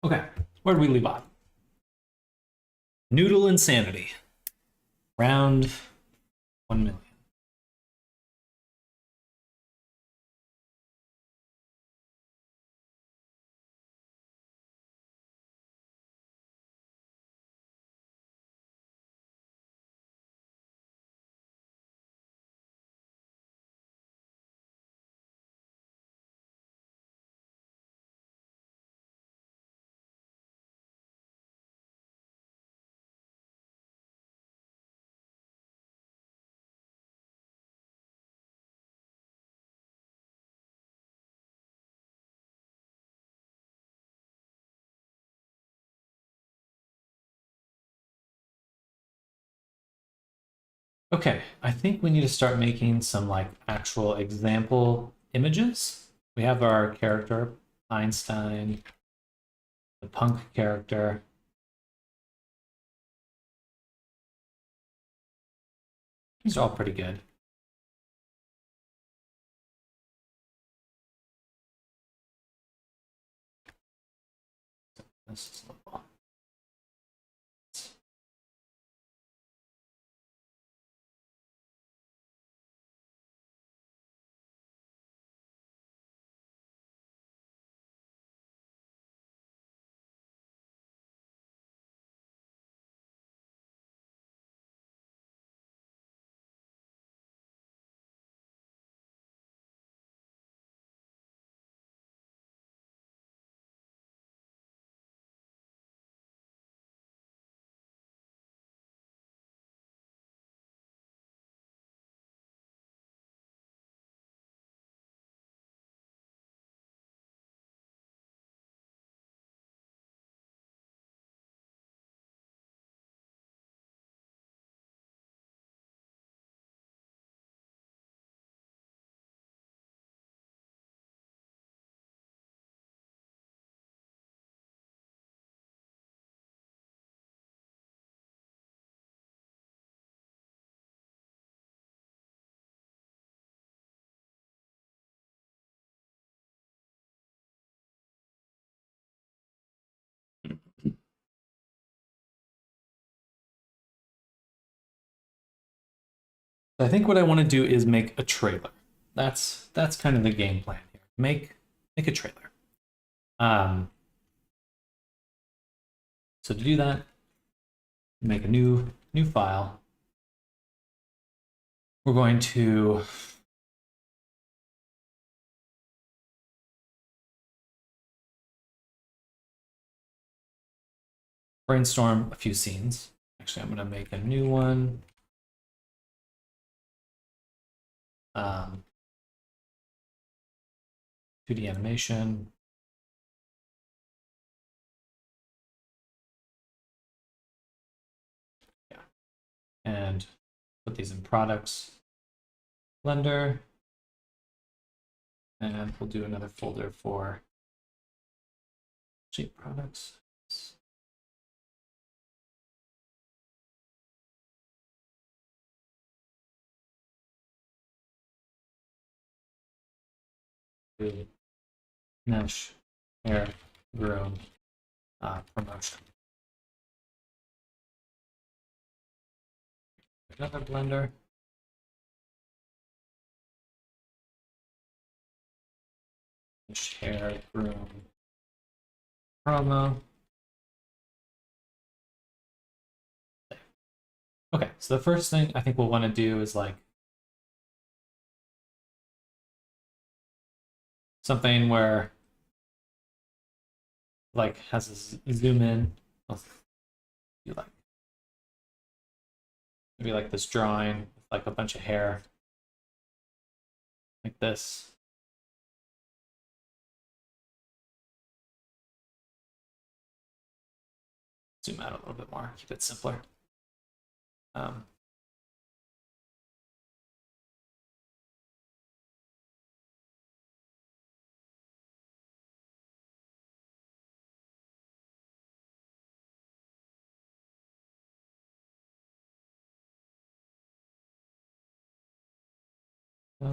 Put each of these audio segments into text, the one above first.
Okay, where did we leave off? Noodle insanity. Round 1 million. Okay, I think we need to start making some like actual example images. We have our character, Einstein, the punk character. These are all pretty good. This is level. I think what I want to do is make a trailer. That's kind of the game plan here. Make a trailer. So to do that, make a new file. We're going to brainstorm a few scenes. Actually, I'm going to make a new one. 2D animation. Yeah. And put these in products, Blender. And we'll do another folder for shape products. Mesh, hair, groom, promotion. Another Blender. Mesh, hair, groom, promo. Okay, so the first thing I think we'll want to do is like something where like has a zoom in. You like maybe like this drawing with like a bunch of hair like this. Zoom out a little bit more, keep it simpler.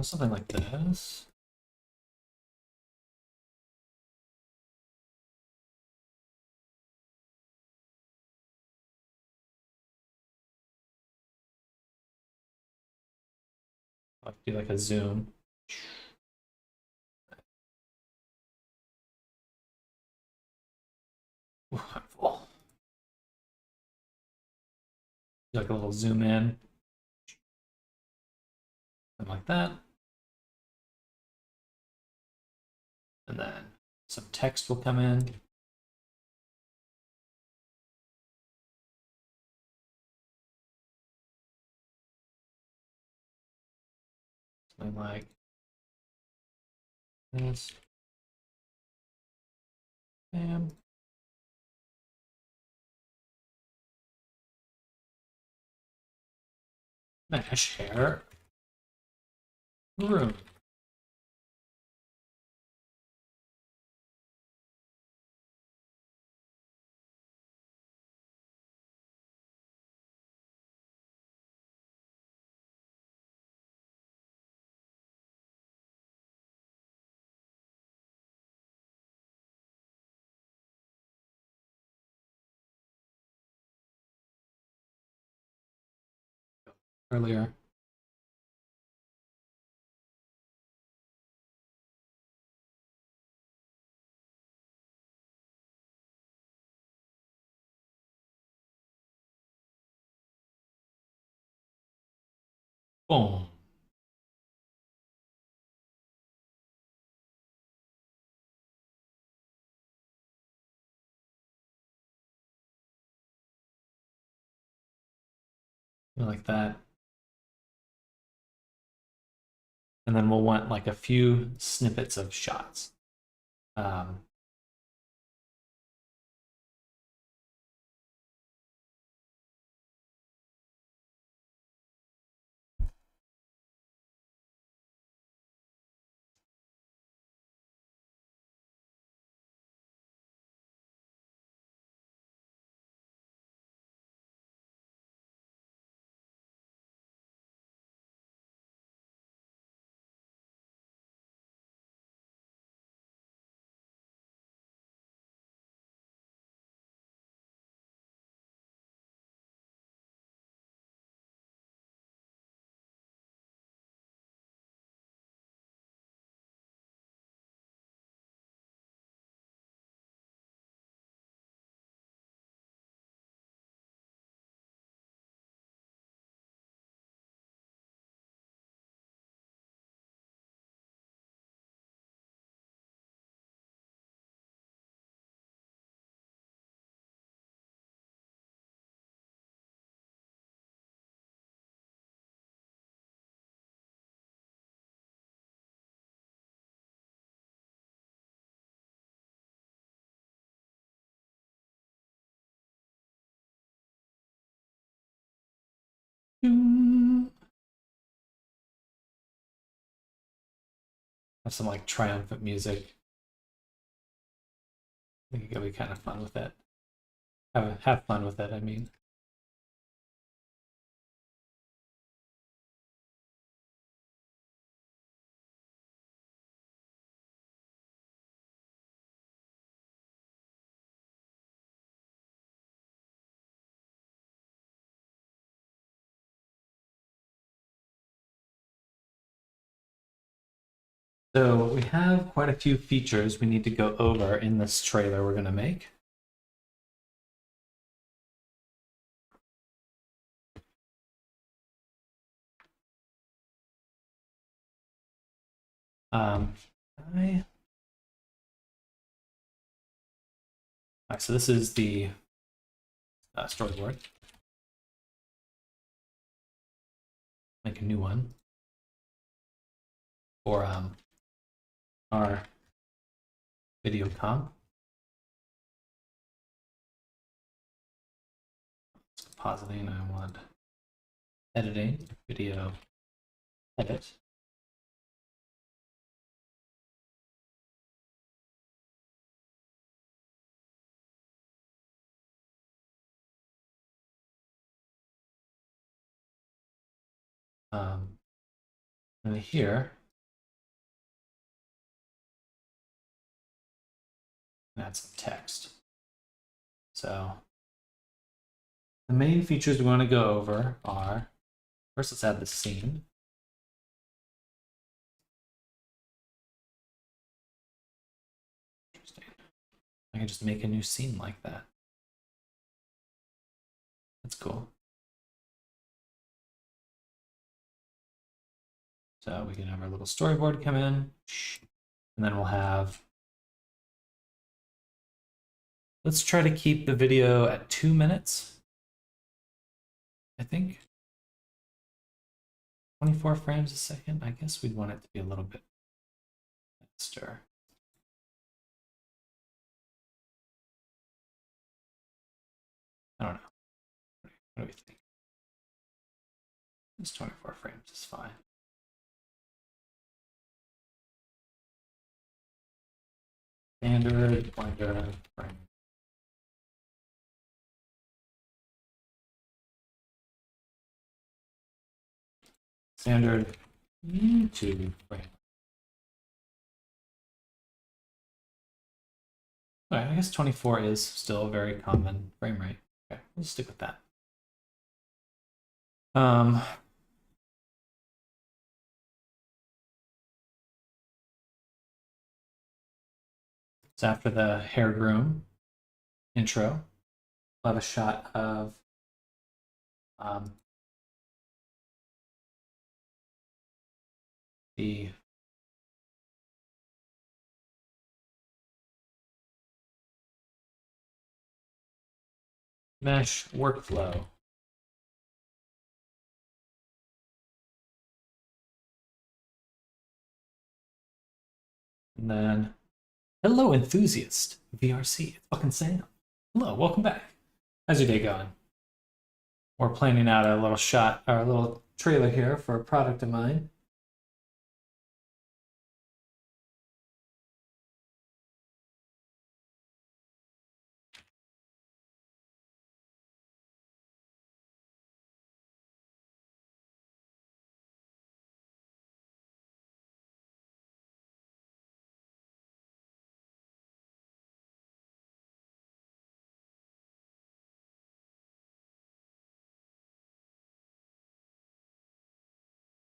Something like this. I'll do like a zoom. Ooh, I'm full. Do like a little zoom in. Something like that. And then some text will come in. Something like this. Bam. Mesh hair. Room. Earlier. Boom. Like that. And then we'll want like a few snippets of shots. Have some like triumphant music. I think it'll be kind of fun with it. Have fun with it, I mean. So we have quite a few features we need to go over in this trailer we're going to make. Um, I... All right, so this is the storyboard. Make a new one for our video comp. Compositing, I want editing, video, edit. And here, add some text. So the main features we want to go over are, first let's add the scene. I can just make a new scene like that. That's cool. So we can have our little storyboard come in, and then we'll have, let's try to keep the video at 2 minutes, I think. 24 frames a second. I guess we'd want it to be a little bit faster. I don't know. What do we think? This 24 frames is fine. Standard pointer frame. Standard YouTube frame. All right, I guess 24 is still a very common frame rate. Okay, we'll stick with that. So after the hair groom intro, we'll have a shot of the mesh workflow. And then, hello, enthusiast, VRC. It's fucking Sam. Hello, welcome back. How's your day going? We're planning out a little shot, or a little trailer here for a product of mine.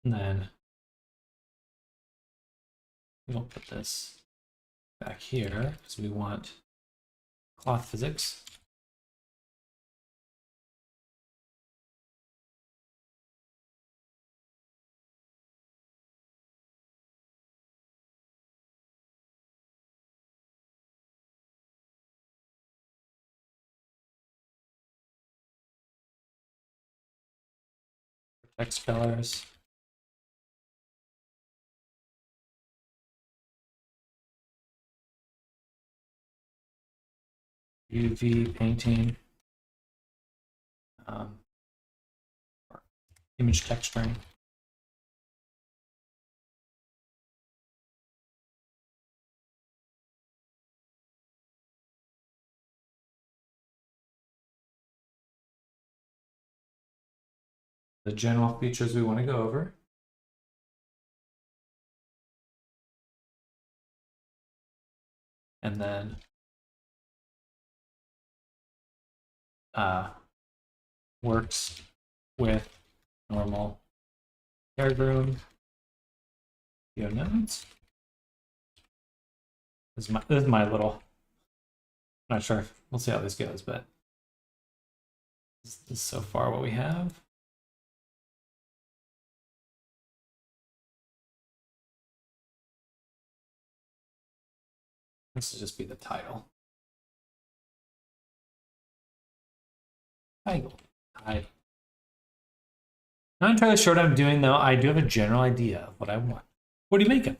And then we'll put this back here because we want cloth physics. Text colors. UV painting. Image texturing. The general features we want to go over. And then works with normal hair groom video nodes. This is my little, not sure, we'll see how this goes, but this is so far what we have. This will just be the title. Title. Not entirely sure what I'm doing though. I do have a general idea of what I want. What are you making?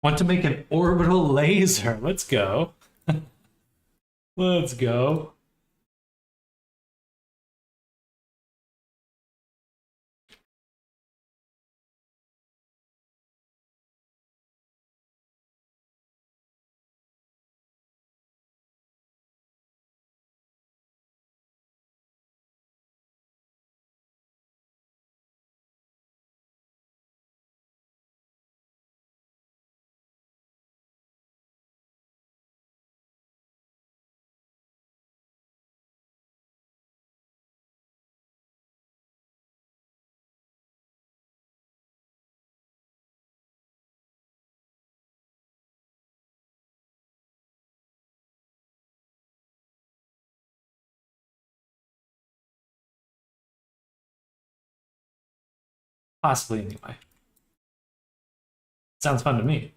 Want to make an orbital laser. Let's go. Let's go. Possibly, anyway. Sounds fun to me.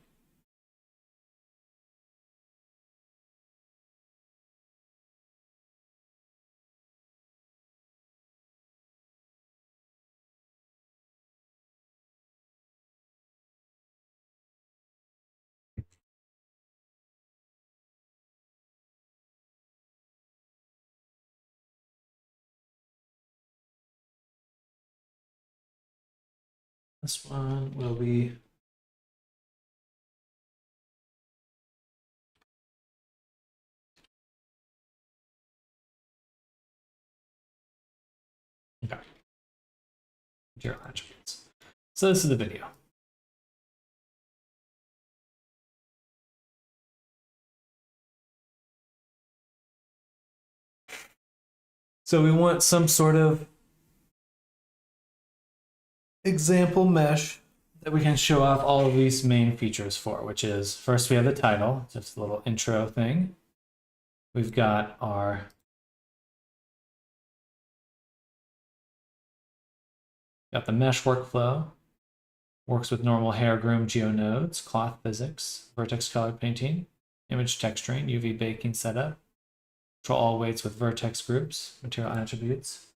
This one will be okay. Material attributes. So this is the video. So we want some sort of example mesh that we can show off all of these main features for, which is first we have the title, just a little intro thing. We've got the mesh workflow, works with normal hair groom geonodes, cloth physics, vertex color painting, image texturing, UV baking setup, control all weights with vertex groups, material attributes.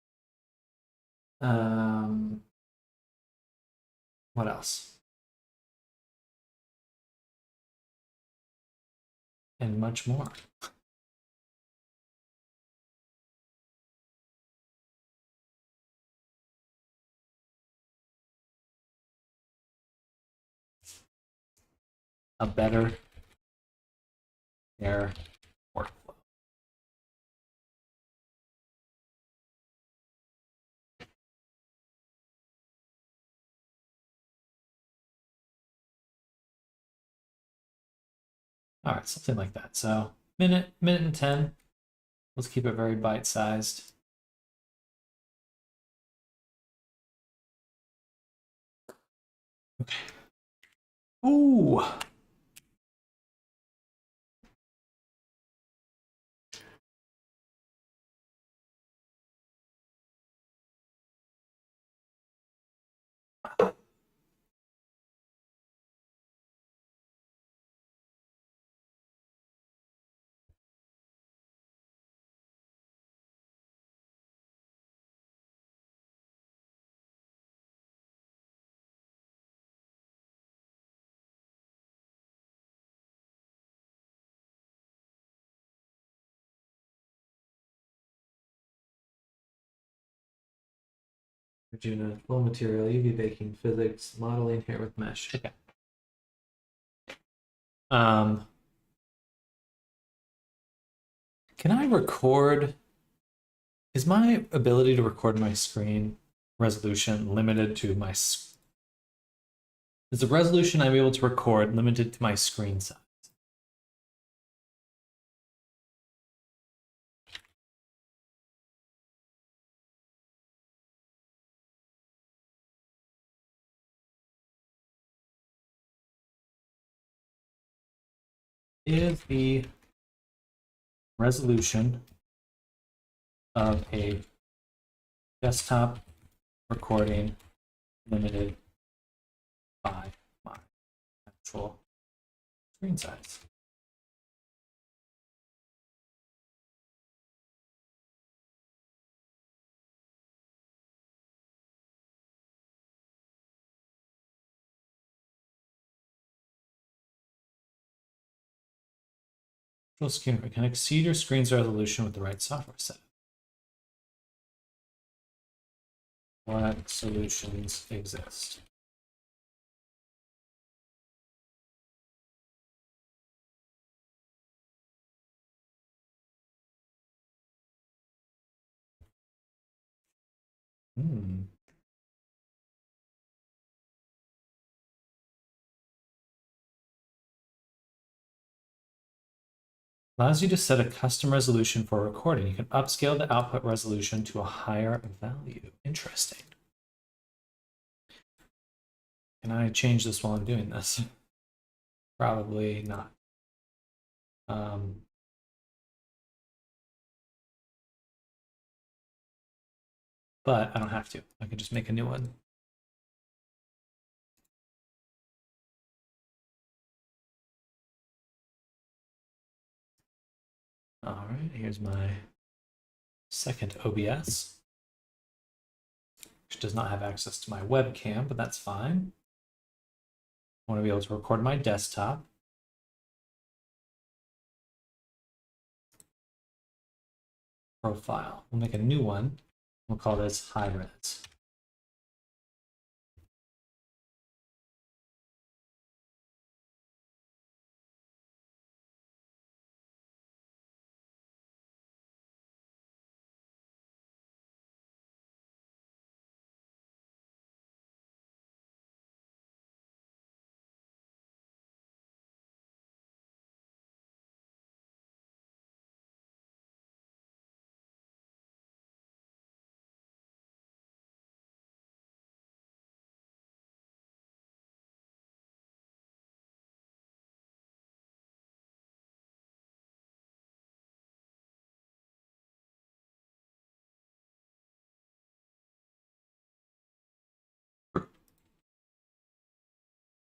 What else? And much more. A better hair workflow. All right, something like that. So minute and 10. Let's keep it very bite-sized. Okay. Ooh. Arjuna, flow material, UV baking, physics, modeling hair with mesh. Okay. Can I record? Is my ability to record my screen resolution limited to my? Is the resolution I'm able to record limited to my screen size? Is the resolution of a desktop recording limited by my actual screen size? Full screen can exceed your screen's resolution with the right software set. What solutions exist? Allows you to set a custom resolution for a recording. You can upscale the output resolution to a higher value. Interesting. Can I change this while I'm doing this? Probably not. But I don't have to. I can just make a new one. right, here's my second OBS, which does not have access to my webcam, but that's fine. I want to be able to record my desktop. Profile. We'll make a new one. We'll call this high res.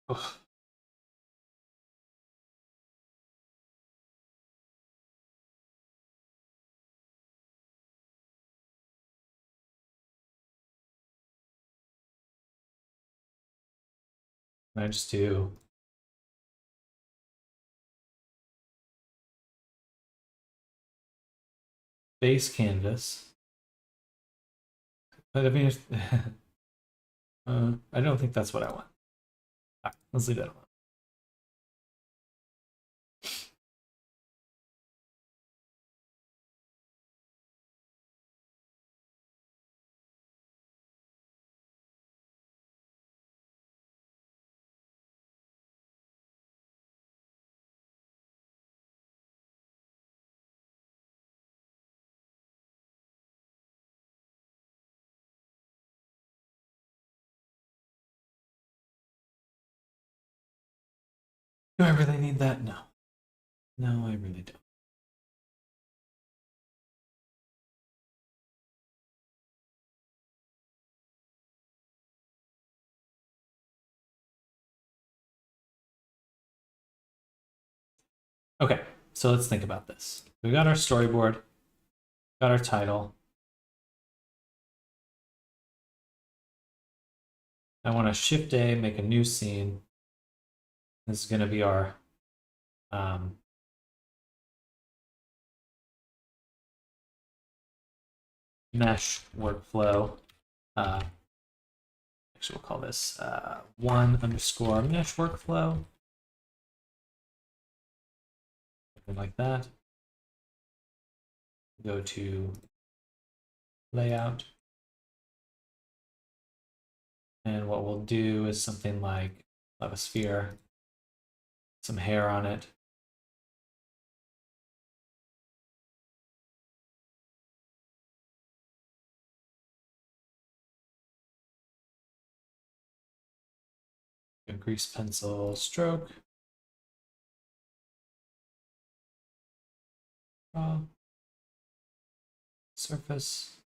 Ugh. I just do base canvas. But I mean, I don't think that's what I want. All right, let's leave that alone. Do I really need that? No. No, I really don't. Okay, so let's think about this. We got our storyboard, got our title. I want to Shift A, make a new scene. This is going to be our mesh workflow. Actually, we'll call this 1_mesh workflow. Something like that. Go to layout. And what we'll do is something like have a sphere, some hair on it. A grease pencil stroke. Draw. Surface.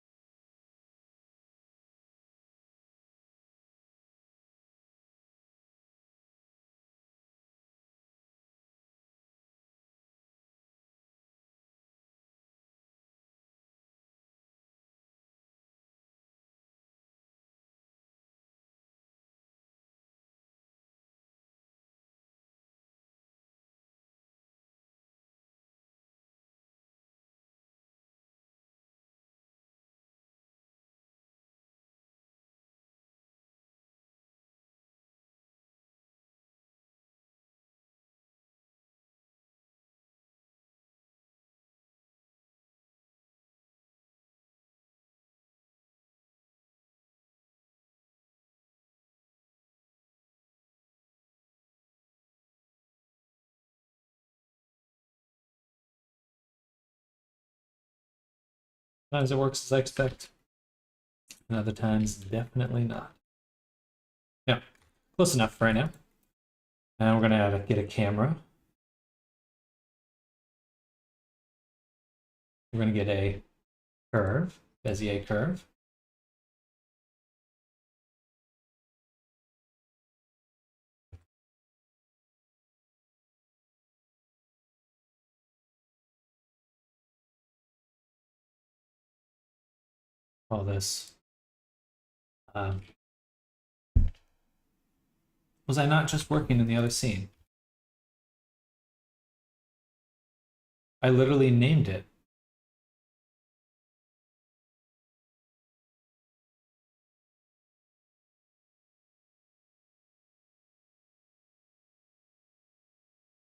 Sometimes it works as I expect, and other times definitely not. Yeah, close enough for right now. Now we're gonna get a camera. We're gonna get a curve, Bezier curve. call this. Um, was I not just working in the other scene? I literally named it.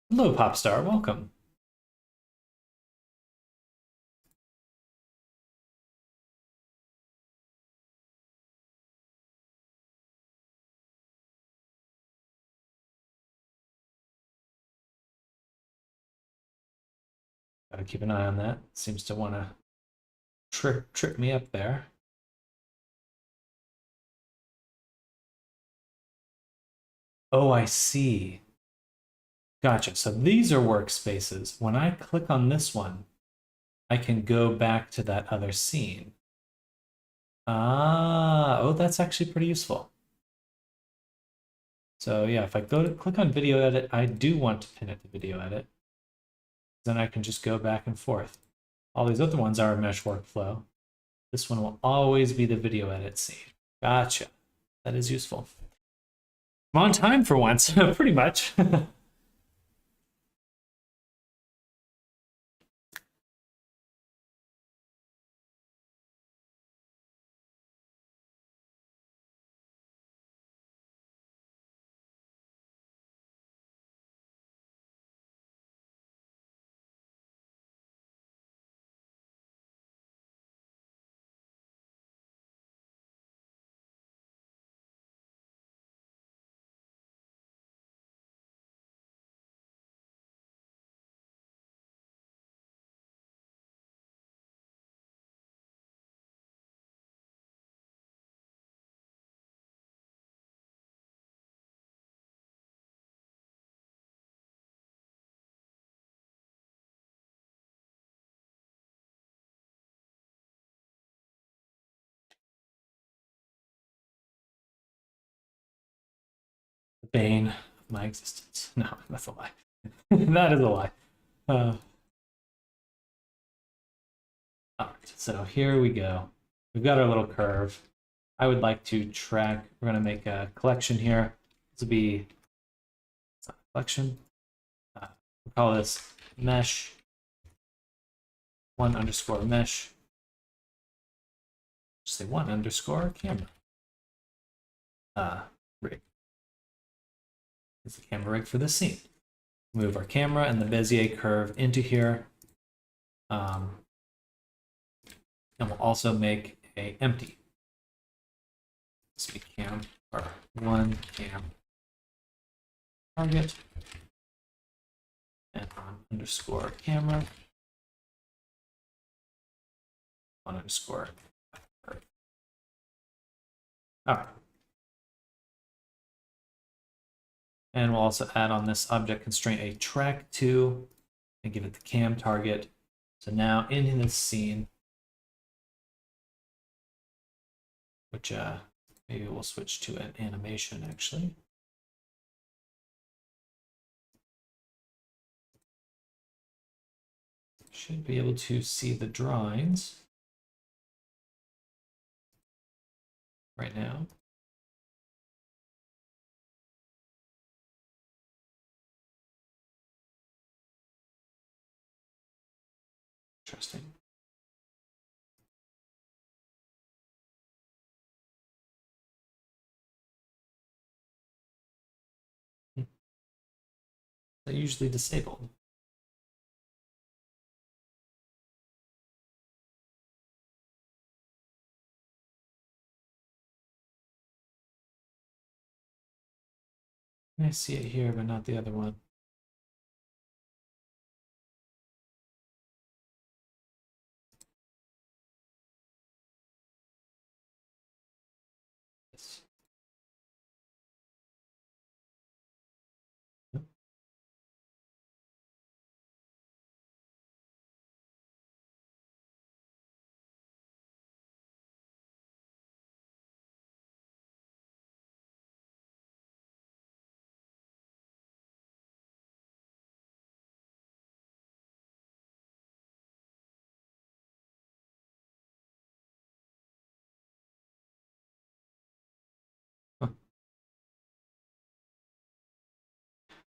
Hello, Popstar. Welcome. Gotta keep an eye on that. Seems to want to trip me up there. Oh, I see. Gotcha. So these are workspaces. When I click on this one, I can go back to that other scene. Ah, oh, that's actually pretty useful. So yeah, if I go to click on video edit, I do want to pin it to video edit. Then I can just go back and forth. All these other ones are a mesh workflow. This one will always be the video edit scene. Gotcha. That is useful. I'm on time for once, pretty much. The bane of my existence. No, that's a lie. That is a lie. All right, so here we go. We've got our little curve. I would like to track, we're going to make a collection here. This will be, it's not a collection. We'll call this mesh, 1_mesh. Just say 1_camera. Rig. It's the camera rig for this scene. Move our camera and the Bezier curve into here. And we'll also make a empty. Speak cam or 1cam target and _camera 1_. All right. And we'll also add on this object constraint a track to and give it the cam target. So now in this scene, which maybe we'll switch to an animation actually. Should be able to see the drawings right now. Interesting. They're usually disabled. I see it here, but not the other one. Yes.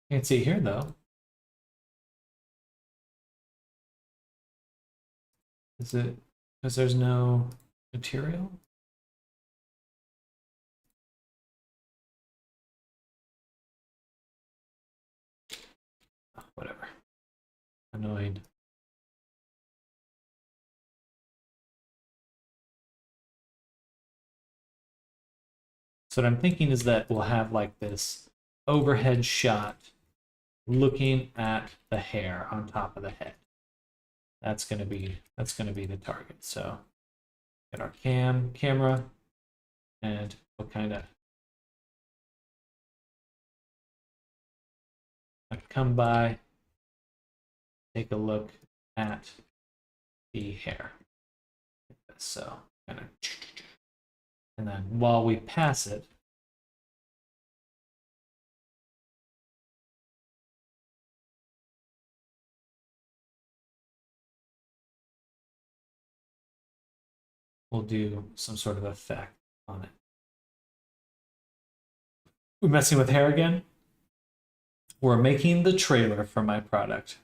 Can't see here though. Is it because there's no material? Oh, whatever. Annoying. So what I'm thinking is that we'll have like this overhead shot looking at the hair on top of the head. That's gonna be the target. So get our camera, and we'll kind of come by, take a look at the hair. So kind of, and then while we pass it, we'll do some sort of effect on it. We're messing with hair again. We're making the trailer for my product.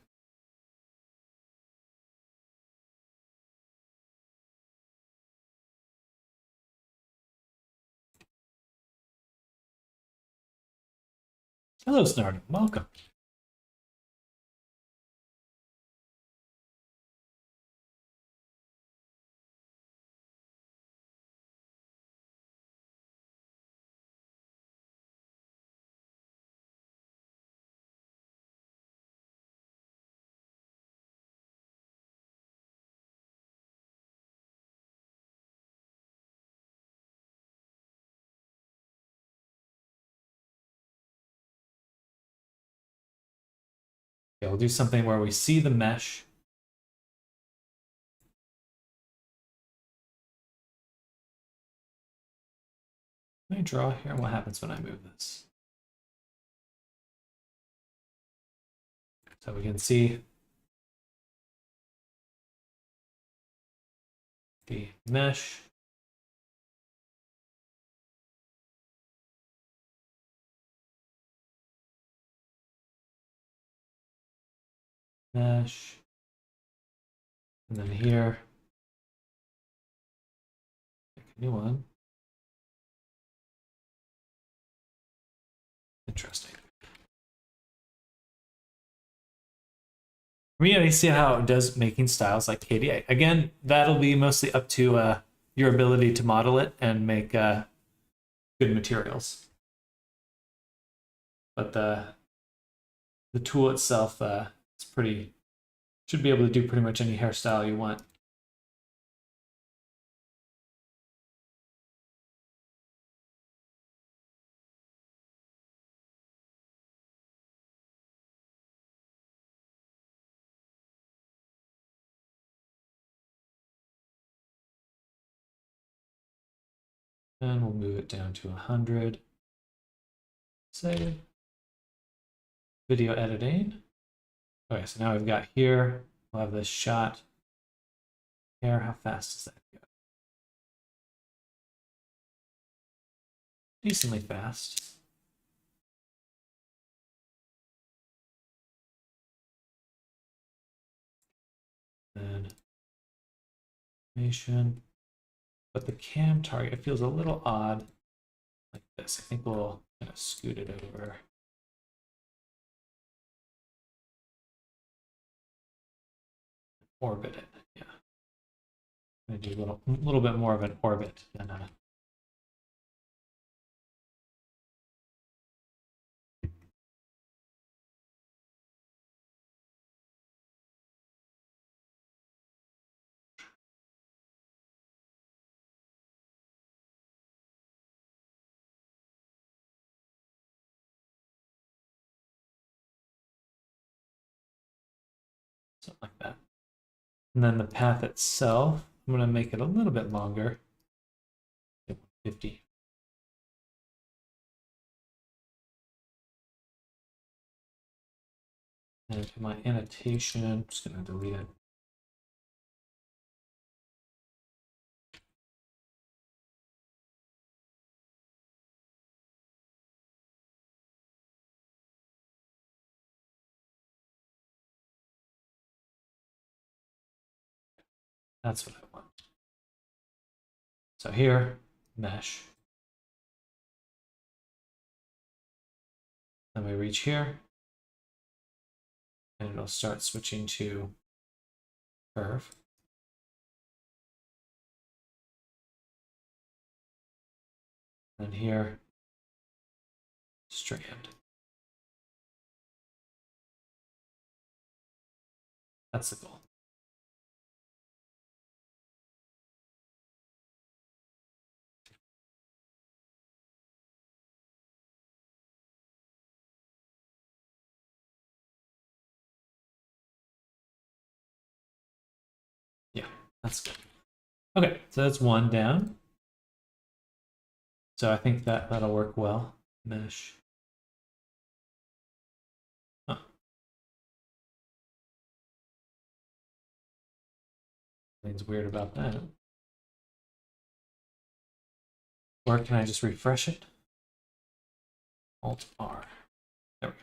Hello, Snarden. Welcome. Okay, we'll do something where we see the mesh. Let me draw here. What happens when I move this? So we can see the mesh. Mesh. And then here, pick a new one. Interesting. We see how it does making styles like KDA. Again, that'll be mostly up to your ability to model it and make good materials. But the tool itself is pretty, should be able to do pretty much any hairstyle you want. And we'll move it down to 100. Save. Video editing. Okay, so now we've got here, we'll have this shot. Here, how fast does that go? Decently fast. Then animation. But the cam target feels a little odd like this. I think we'll kind of scoot it over. Orbit it, yeah. I'm gonna do a little bit more of an orbit than a something like that. And then the path itself, I'm gonna make it a little bit longer. 50. And to my annotation, I'm just gonna delete it. That's what I want. So here, mesh. Then we reach here, and it'll start switching to curve. And here, strand. That's the goal. Yeah, that's good. Okay, so that's one down. So I think that'll work well. Mesh. Huh. Something's weird about that. Or can I just refresh it? Alt R. There we go.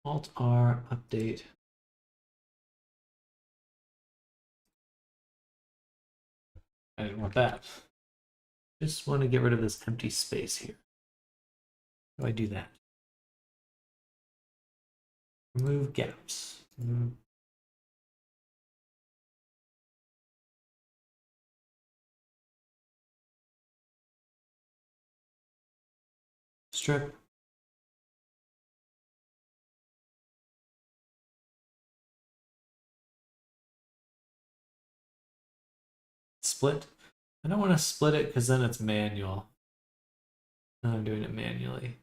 Alt R, update. I didn't want that. Just want to get rid of this empty space here. How do I do that? Remove gaps. Strip. Split. I don't want to split it because then it's manual. Now I'm doing it manually.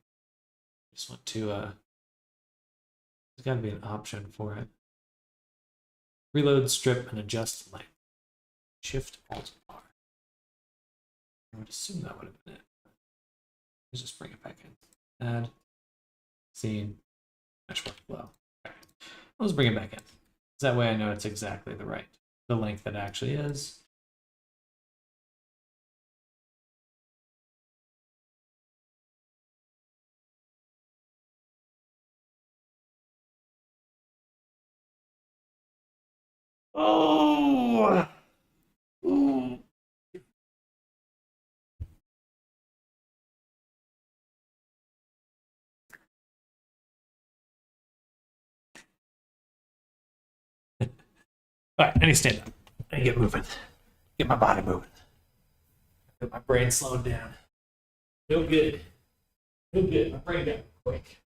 Just want to, there's got to be an option for it. Reload, strip, and adjust length. Shift, Alt, R. I would assume that would have been it. Let's just bring it back in. Add, scene, mesh workflow. Okay. Let's bring it back in. That way I know it's exactly the length it actually is. Oh! Ooh. All right, I need to stand up. I need to get moving. Get my body moving. Get my brain slowed down. No good. No good. My brain got quick.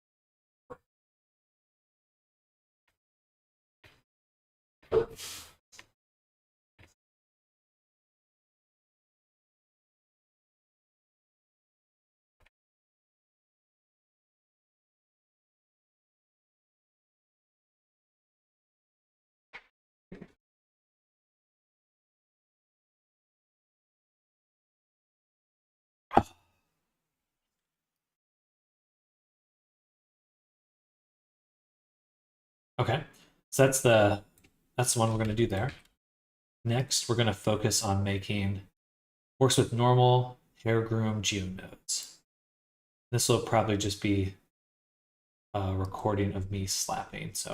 Okay, so that's the one we're going to do there. Next, we're going to focus on making works with normal hair groom geonodes. This will probably just be a recording of me slapping. So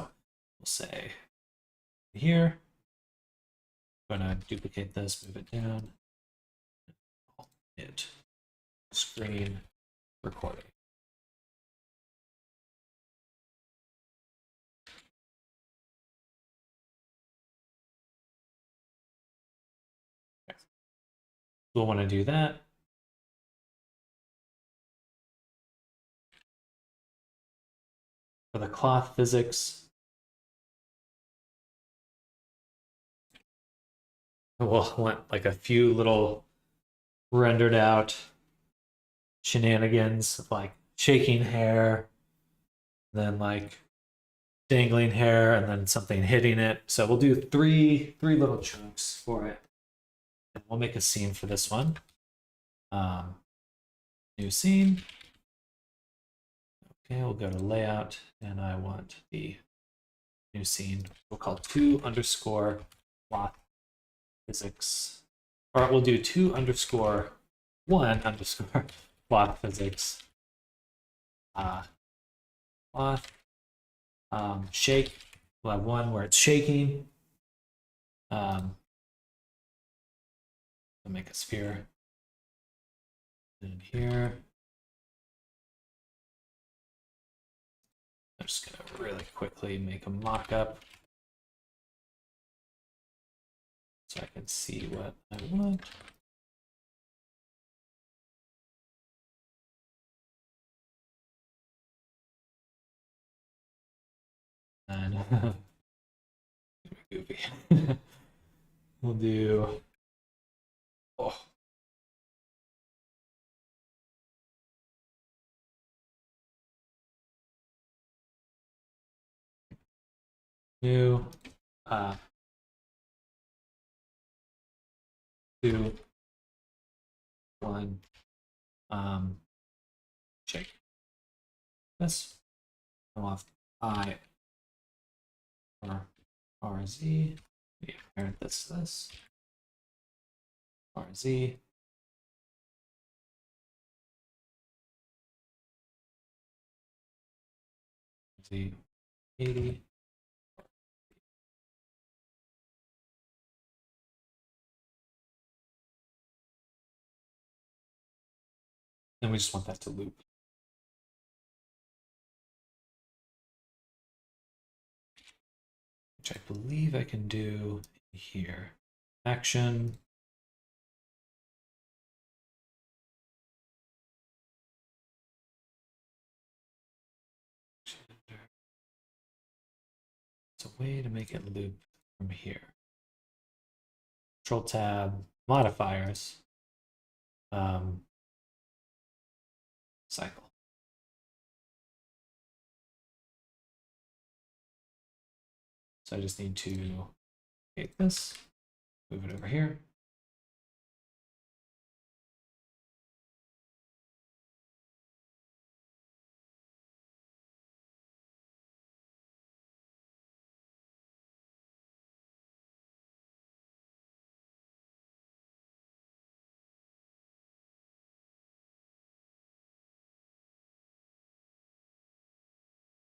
we'll say here, I'm going to duplicate this, move it down, hit screen recording. Okay. We'll want to do that. For the cloth physics, we'll want like a few little rendered out shenanigans of like shaking hair, then like dangling hair, and then something hitting it. So we'll do three little chunks for it. And we'll make a scene for this one. New scene. Okay, we'll go to layout, and I want the new scene. We'll call 2_cloth physics or we'll do 2_1_ cloth physics. Cloth shake. We'll have one where it's shaking. I'll make a sphere. And here, I'm just gonna really quickly make a mock-up so I can see what I want. And goofy. We'll do new 2, 1 shake. This I'll have I or RZ. Yeah, parent this RZ. Z 80. And we just want that to loop. Which I believe I can do here. Action. It's a way to make it loop from here. Control tab, modifiers, cycle. So I just need to take this, move it over here.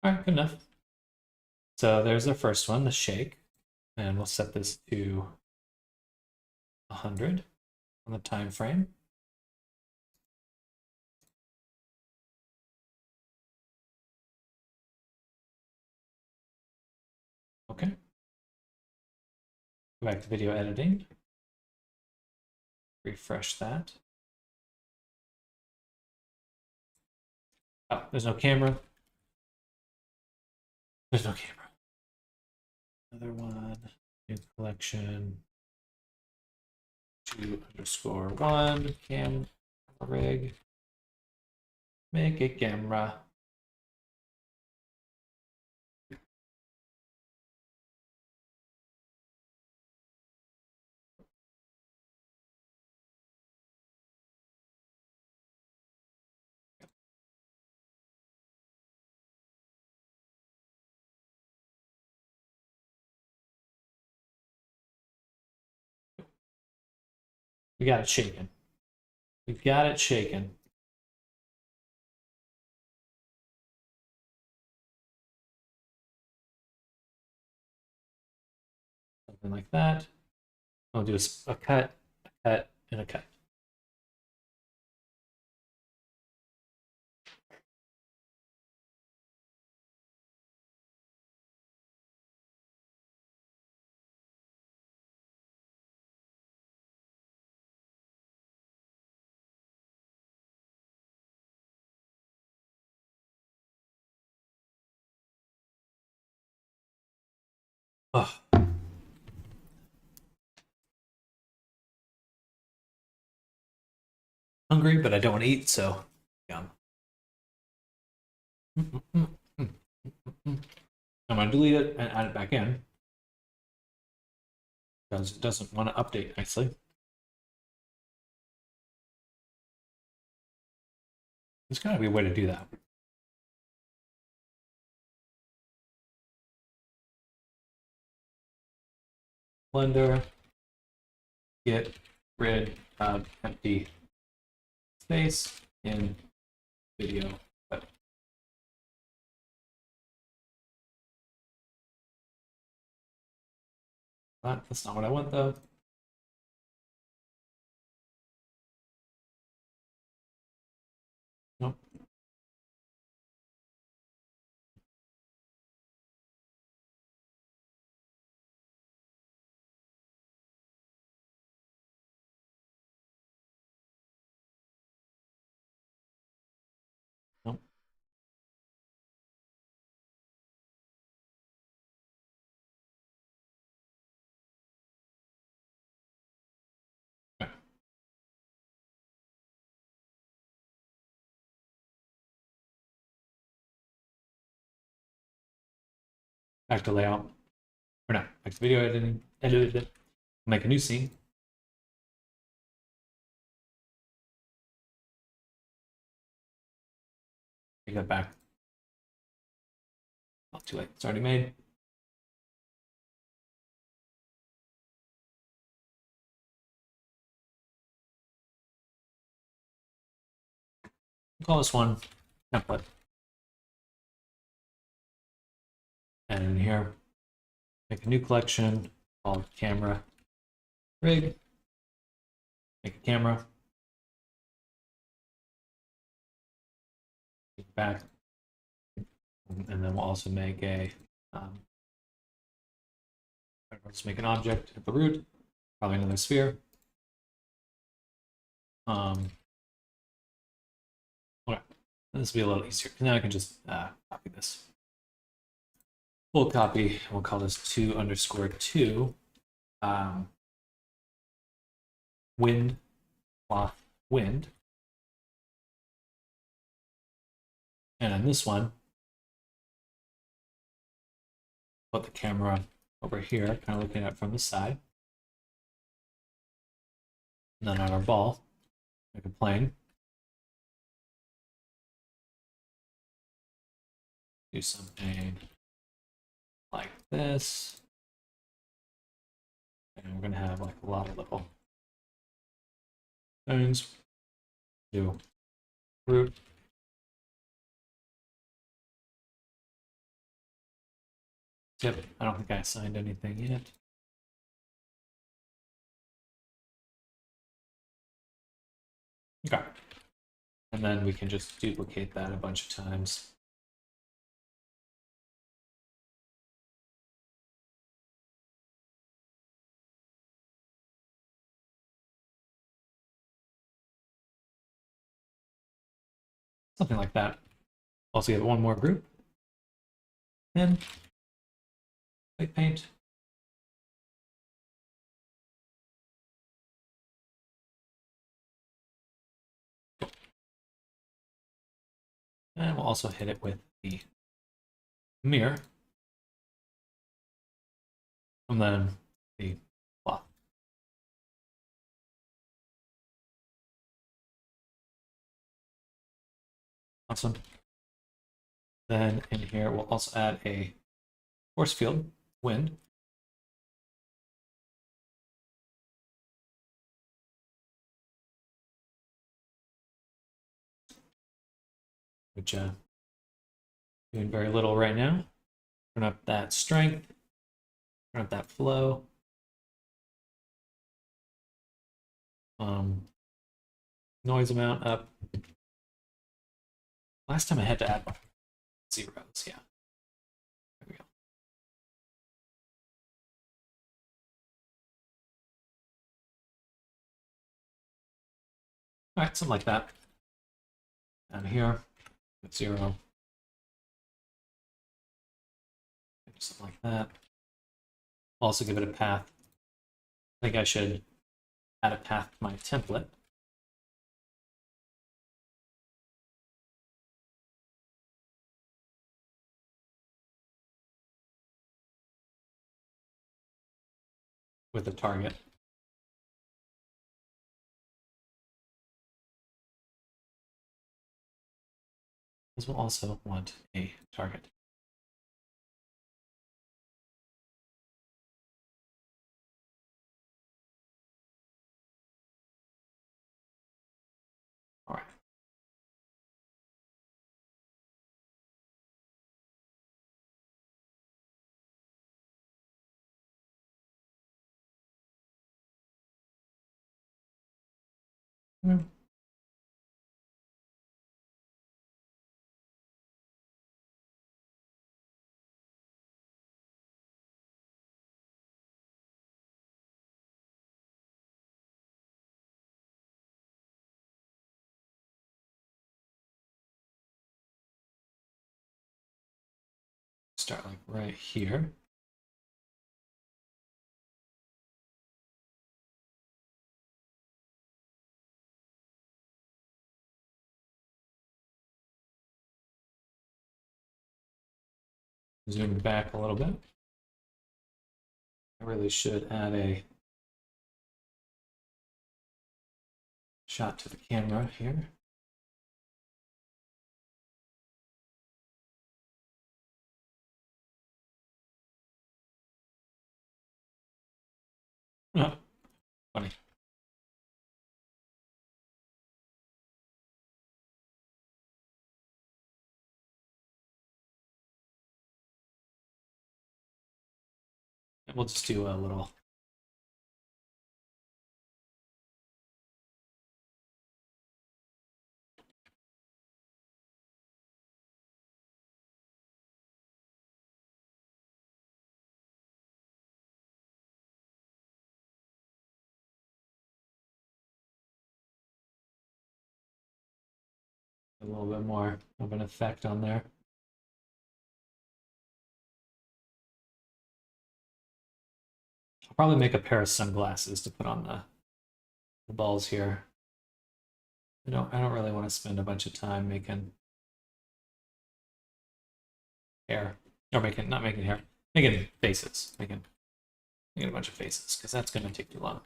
All right, good enough. So there's our first one, the shake. And we'll set this to 100 on the time frame. Okay. Go back to video editing. Refresh that. Oh, there's no camera. There's no camera. Another one, new collection. 2_1 cam rig. Make a camera. We got it shaking. We've got it shaking. Something like that. I'll do a cut, and a cut. Oh. Hungry, but I don't want to eat, so yum. I'm going to delete it and add it back in because it doesn't want to update nicely. There's got to be a way to do that. Blender, get grid of empty space in video. That's not what I want though. Nope. Nope. Okay. Back to layout. Or no, back to video editing. Edited it. Make a new scene. Take that back. Not too late. It's already made. Call this one template. And in here, make a new collection called camera rig. Make a camera. Take it back. And then we'll also make a let's make an object at the root, probably another sphere. Okay, this will be a little easier. Now I can just copy this. Full copy. We'll call this 2_2 wind cloth wind. And on this one, put the camera over here, kind of looking at it from the side. And then on our ball, make a plane. Do something like this. And we're going to have like a lot of little things. Do root. Yep, I don't think I assigned anything yet. Okay. And then we can just duplicate that a bunch of times. Something like that. Also get one more group. And white paint. And we'll also hit it with the mirror. And then the cloth. Awesome. Then in here, we'll also add a force field, wind. Which doing very little right now. Turn up that strength, turn up that flow. Noise amount up. Last time I had to add zeros, yeah. There we go. All right, something like that. Down here, 0. Something like that. Also give it a path. I think I should add a path to my template. With a target. This will also want a target. Start like right here. Zoom back a little bit. I really should add a shot to the camera here. Oh, funny. And we'll just do a little. A little bit more of an effect on there. I'll probably make a pair of sunglasses to put on the balls here. I don't really want to spend a bunch of time making hair. Or not making hair. Making faces. Making a bunch of faces, because that's gonna take too long.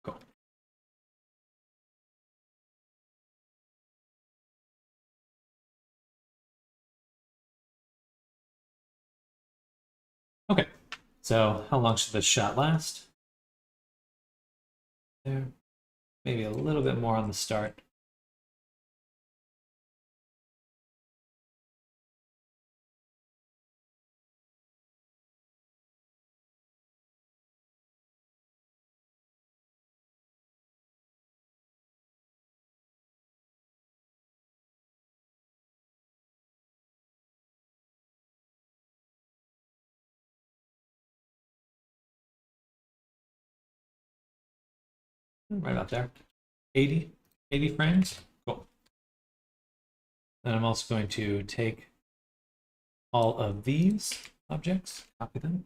Cool. Okay, so how long should this shot last? There. Maybe a little bit more on the start. Right about there. 80 frames. Cool. Then I'm also going to take all of these objects, copy them,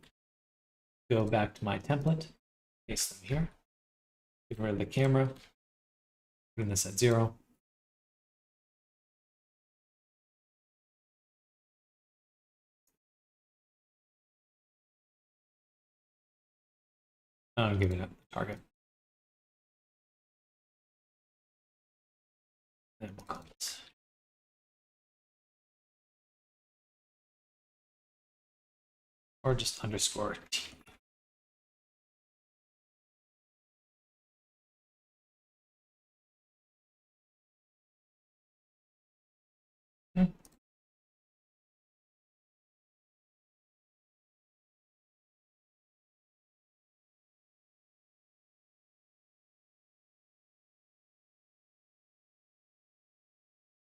go back to my template, paste them here, get rid of the camera, putting this at 0. I'll give it a target. And we'll call this. Or just underscore T.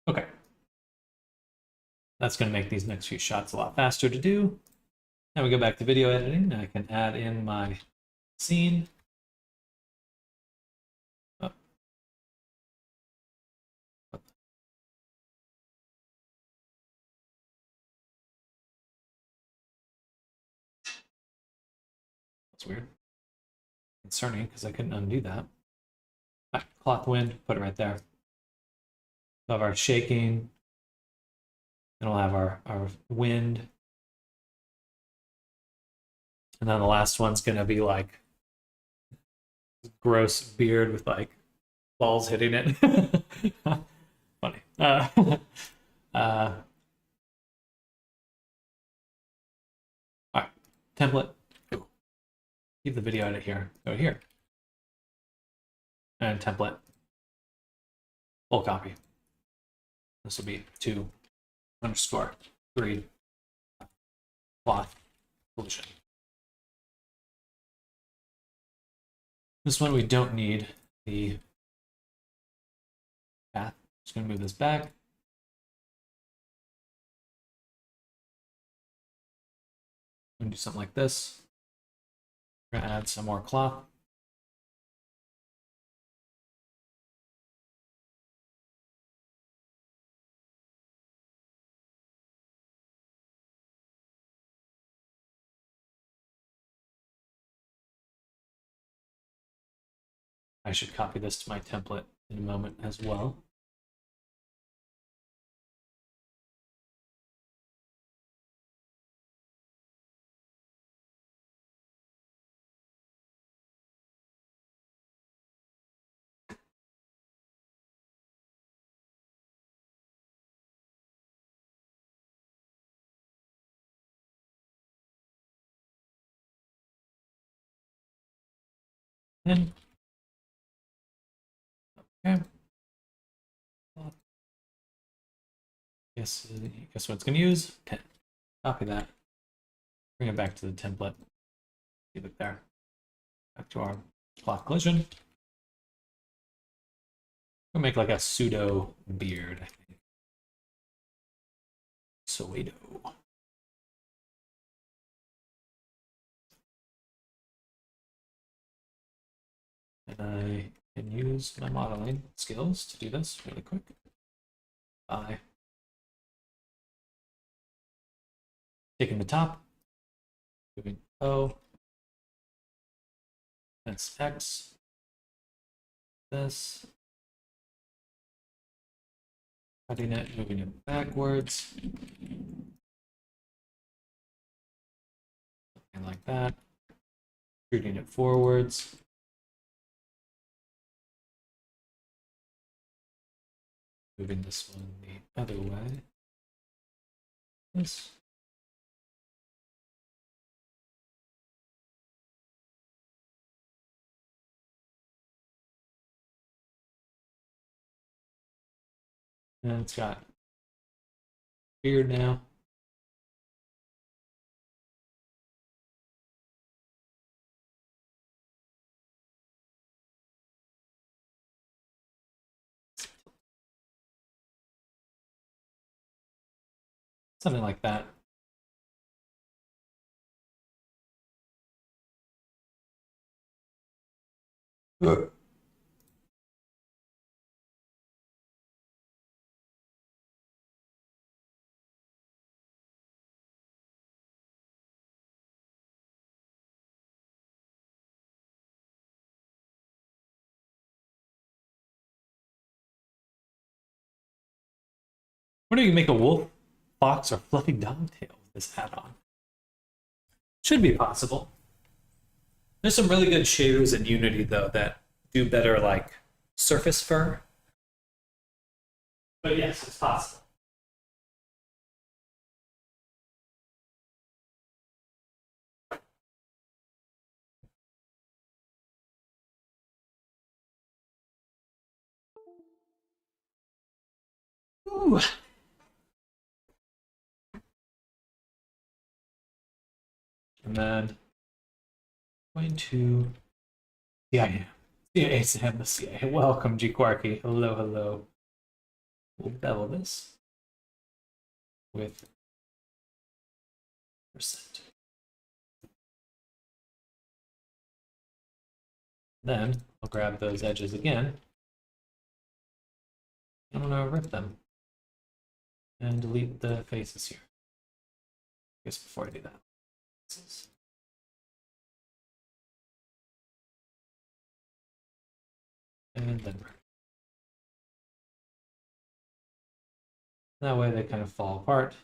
Okay. That's going to make these next few shots a lot faster to do. Now we go back to video editing. I can add in my scene. Oh. That's weird. Concerning, because I couldn't undo that. Right, cloth wind, put it right there. We'll have our shaking. Then we'll have our wind. And then the last one's going to be like gross beard with like balls hitting it. Funny. All right, template. Cool. Keep the video edit here. Go here. And template. Full copy. This will be 2_3 cloth collision. This one we don't need the path. Just going to move this back. I'm going to do something like this. We're going to add some more cloth. I should copy this to my template in a moment as well. And okay. Guess what it's going to use? Pen. Copy that. Bring it back to the template. Leave it there. Back to our cloth collision. We'll make like a pseudo beard, I think. Pseudo. And I can use my modeling skills to do this really quick. By taking the top, moving O, that's X, this, cutting it, moving it backwards, something like that, shooting it forwards. Moving this one the other way. This. And it's got beard now. Something like that. What do you make a wolf, fox, or fluffy dog tail with this hat on? Should be possible. There's some really good shaders in Unity though that do better like surface fur. But yes, it's possible. Ooh. And then going to CIA. CIA Sam the CIA. Welcome, G Quarky. Hello, hello. We'll bevel this with %. Then I'll grab those edges again. I'm gonna rip them and delete the faces here. I guess before I do that. And then that way they kind of fall apart.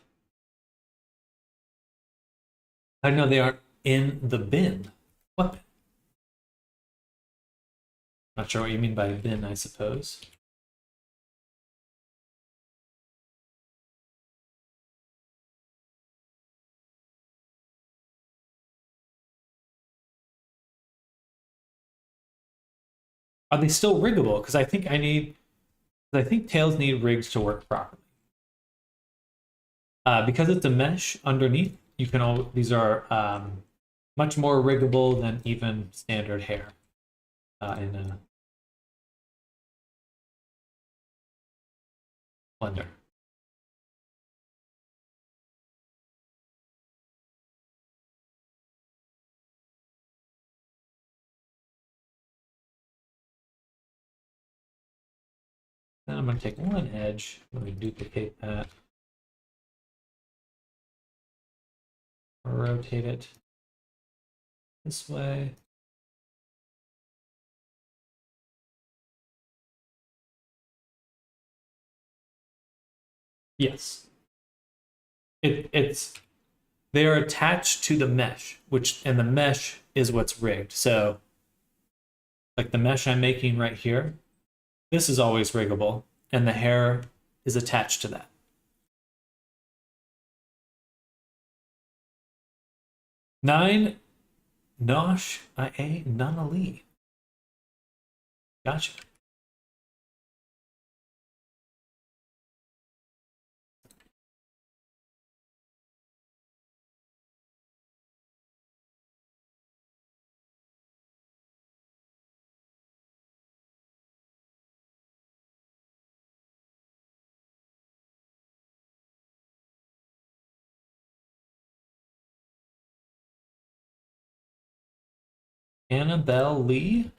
I know they aren't in the bin. What bin? Not sure what you mean by bin, I suppose. Are they still riggable? Because I think tails need rigs to work properly. Because it's a mesh underneath, you can all these are much more riggable than even standard hair in Blender. Then I'm going to take one edge, let me duplicate that, rotate it this way. Yes, it's they are attached to the mesh, and the mesh is what's rigged. So, like the mesh I'm making right here, this is always riggable, and the hair is attached to that. Nine Nosh IA Nanali. Gotcha. Annabelle Lee.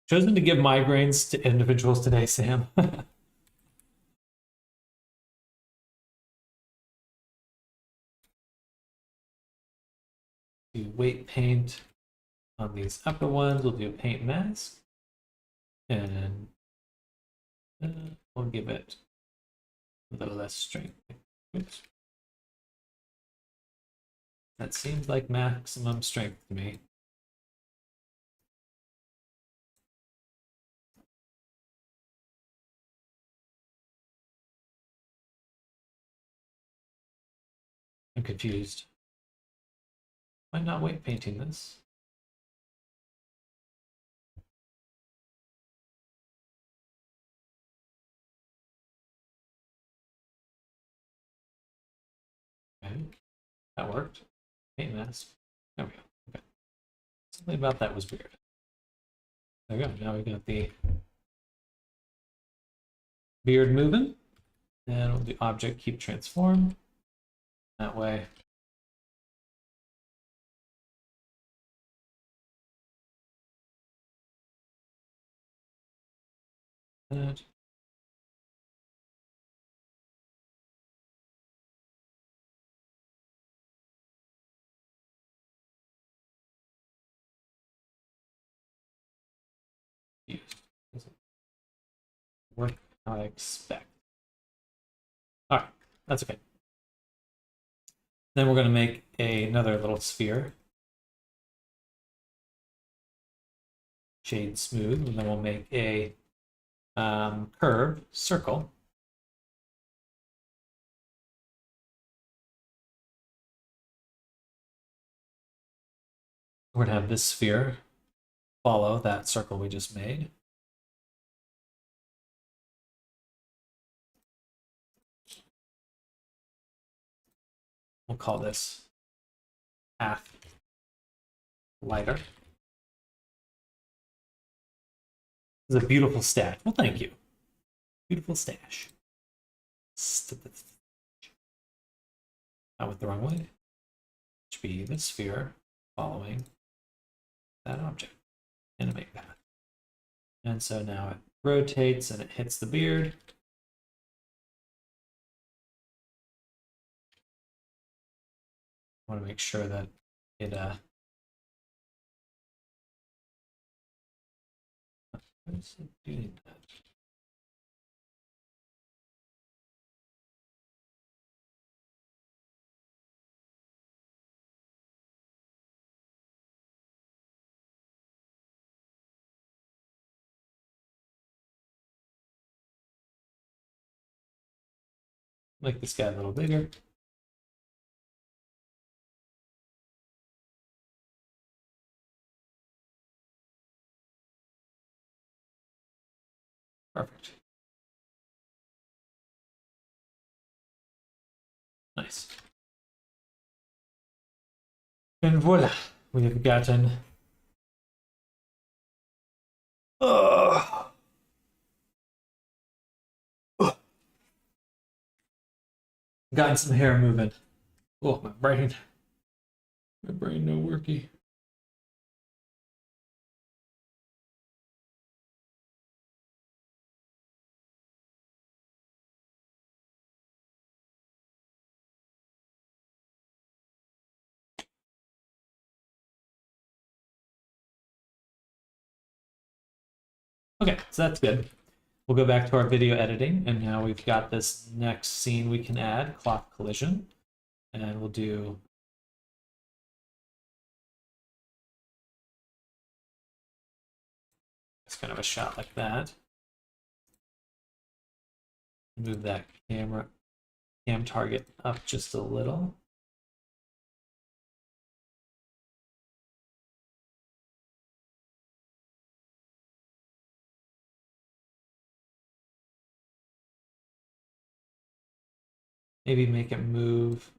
Chosen to give migraines to individuals today, Sam. Do weight paint on these upper ones. We'll do a paint mask. And we'll give it a little less strength. Oops. That seems like maximum strength to me. I'm confused. Why not weight painting this? Okay, that worked. Paint mask. There we go. Okay. Something about that was weird. There we go. Now we got the beard moving. And we'll do object keep transform. That way. That. Doesn't work how I expect. All right, that's okay. Then we're going to make another little sphere. Shade smooth, and then we'll make a curve circle. We're going to have this sphere follow that circle we just made. We'll call this half lighter. This is a beautiful stash. Well, thank you. Beautiful stash. I went the wrong way. It should be the sphere following that object. Animate path. And so now it rotates and it hits the beard. I want to make sure that it what is it doing that? Make this guy a little bigger. Perfect. Nice. And voila, we have gotten gotten some hair moving. Oh, my brain no worky. Okay, so that's good. We'll go back to our video editing, and now we've got this next scene we can add, cloth collision, and we'll do it's kind of a shot like that. Move that cam target up just a little. Maybe make it move.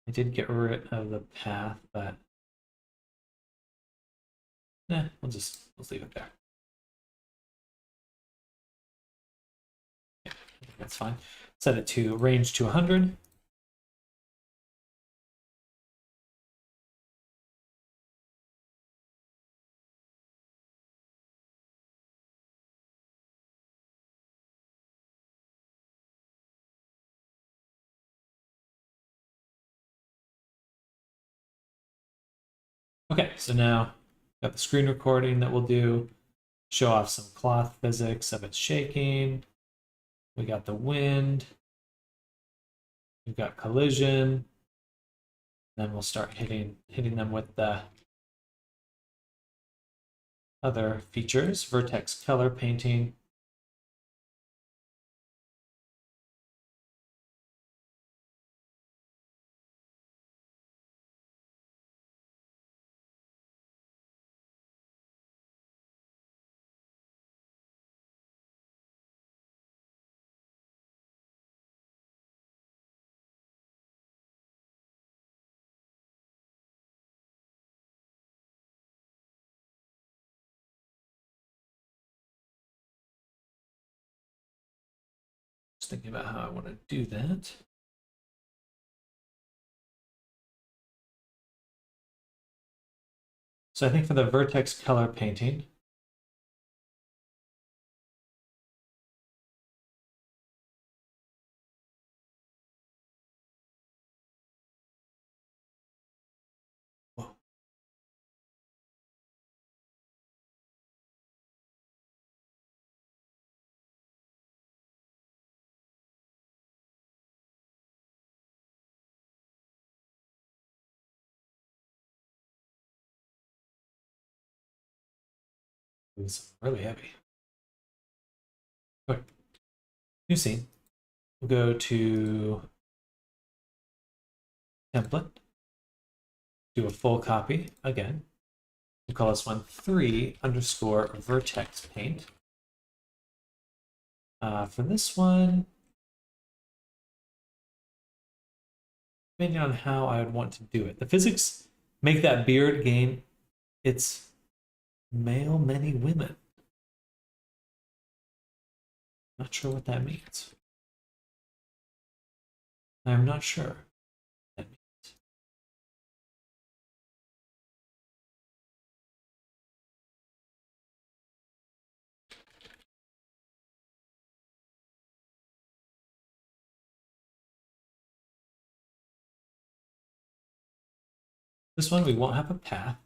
I did get rid of the path, but let's leave it there. Yeah, I think that's fine. Set it to range to 100. Okay, so now got the screen recording that we'll do. Show off some cloth physics of it shaking. We got the wind. We've got collision. Then we'll start hitting them with the other features, vertex color painting. Just thinking about how I want to do that. So I think for the vertex color painting, whoa. It was really heavy. Okay. New scene. We'll go to template, do a full copy again. We'll call this one 3_vertex paint. For this one, depending on how I would want to do it. The physics make that beard gain its male, many women. Not sure what that means. I'm not sure what that means. This one, we won't have a path.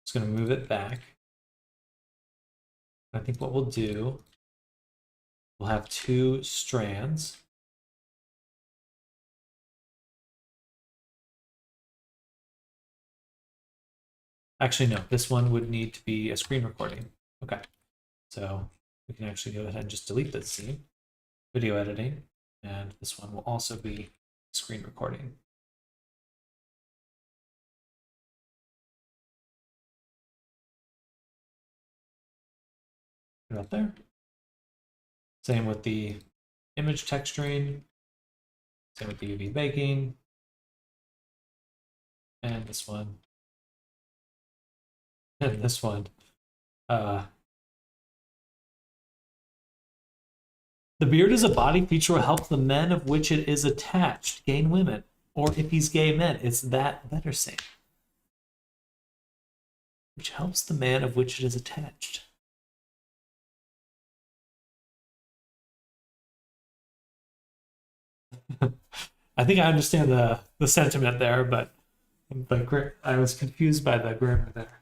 Just going to move it back. I think what we'll do, we'll have 2 strands. Actually, no, this one would need to be a screen recording. Okay, so we can actually go ahead and just delete this scene. Video editing, and this one will also be screen recording. Put it up there. Same with the image texturing. Same with the UV baking. And this one. And this one. The beard as a body feature will help the men of which it is attached gain women. Or if he's gay men, it's that better saying. Which helps the man of which it is attached. I think I understand the sentiment there, but I was confused by the grammar there.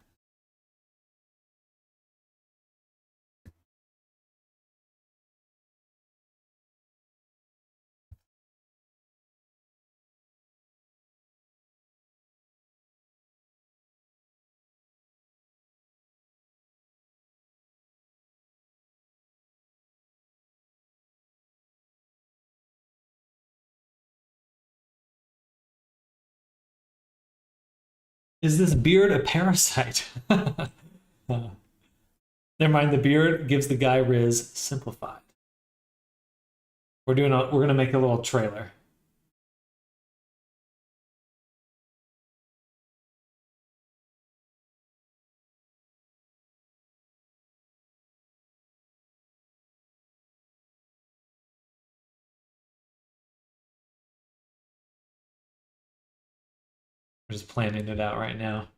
Is this beard a parasite? Never mind, the beard gives the guy Riz simplified. We're gonna make a little trailer. We're just planning it out right now.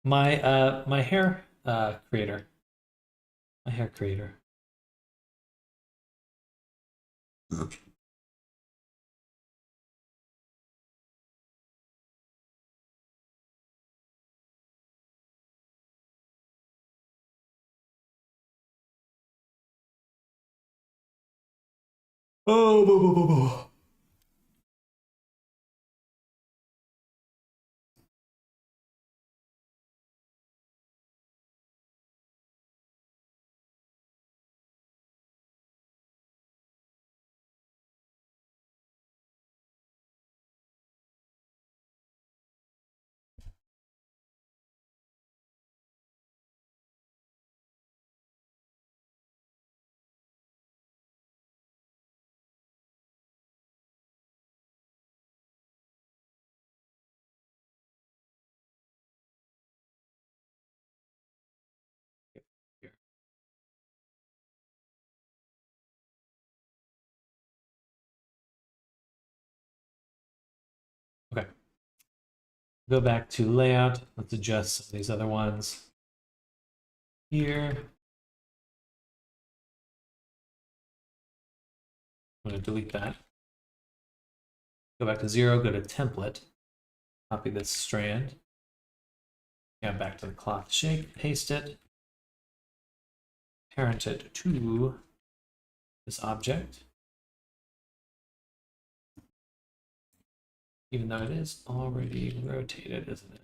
My hair creator. My hair creator. Oh, Okay. Go back to layout. Let's adjust some of these other ones. Here. I'm going to delete that. Go back to 0, go to template. Copy this strand. Yeah, back to the cloth shape, paste it. Parent it to this object. Even though it is already rotated, isn't it?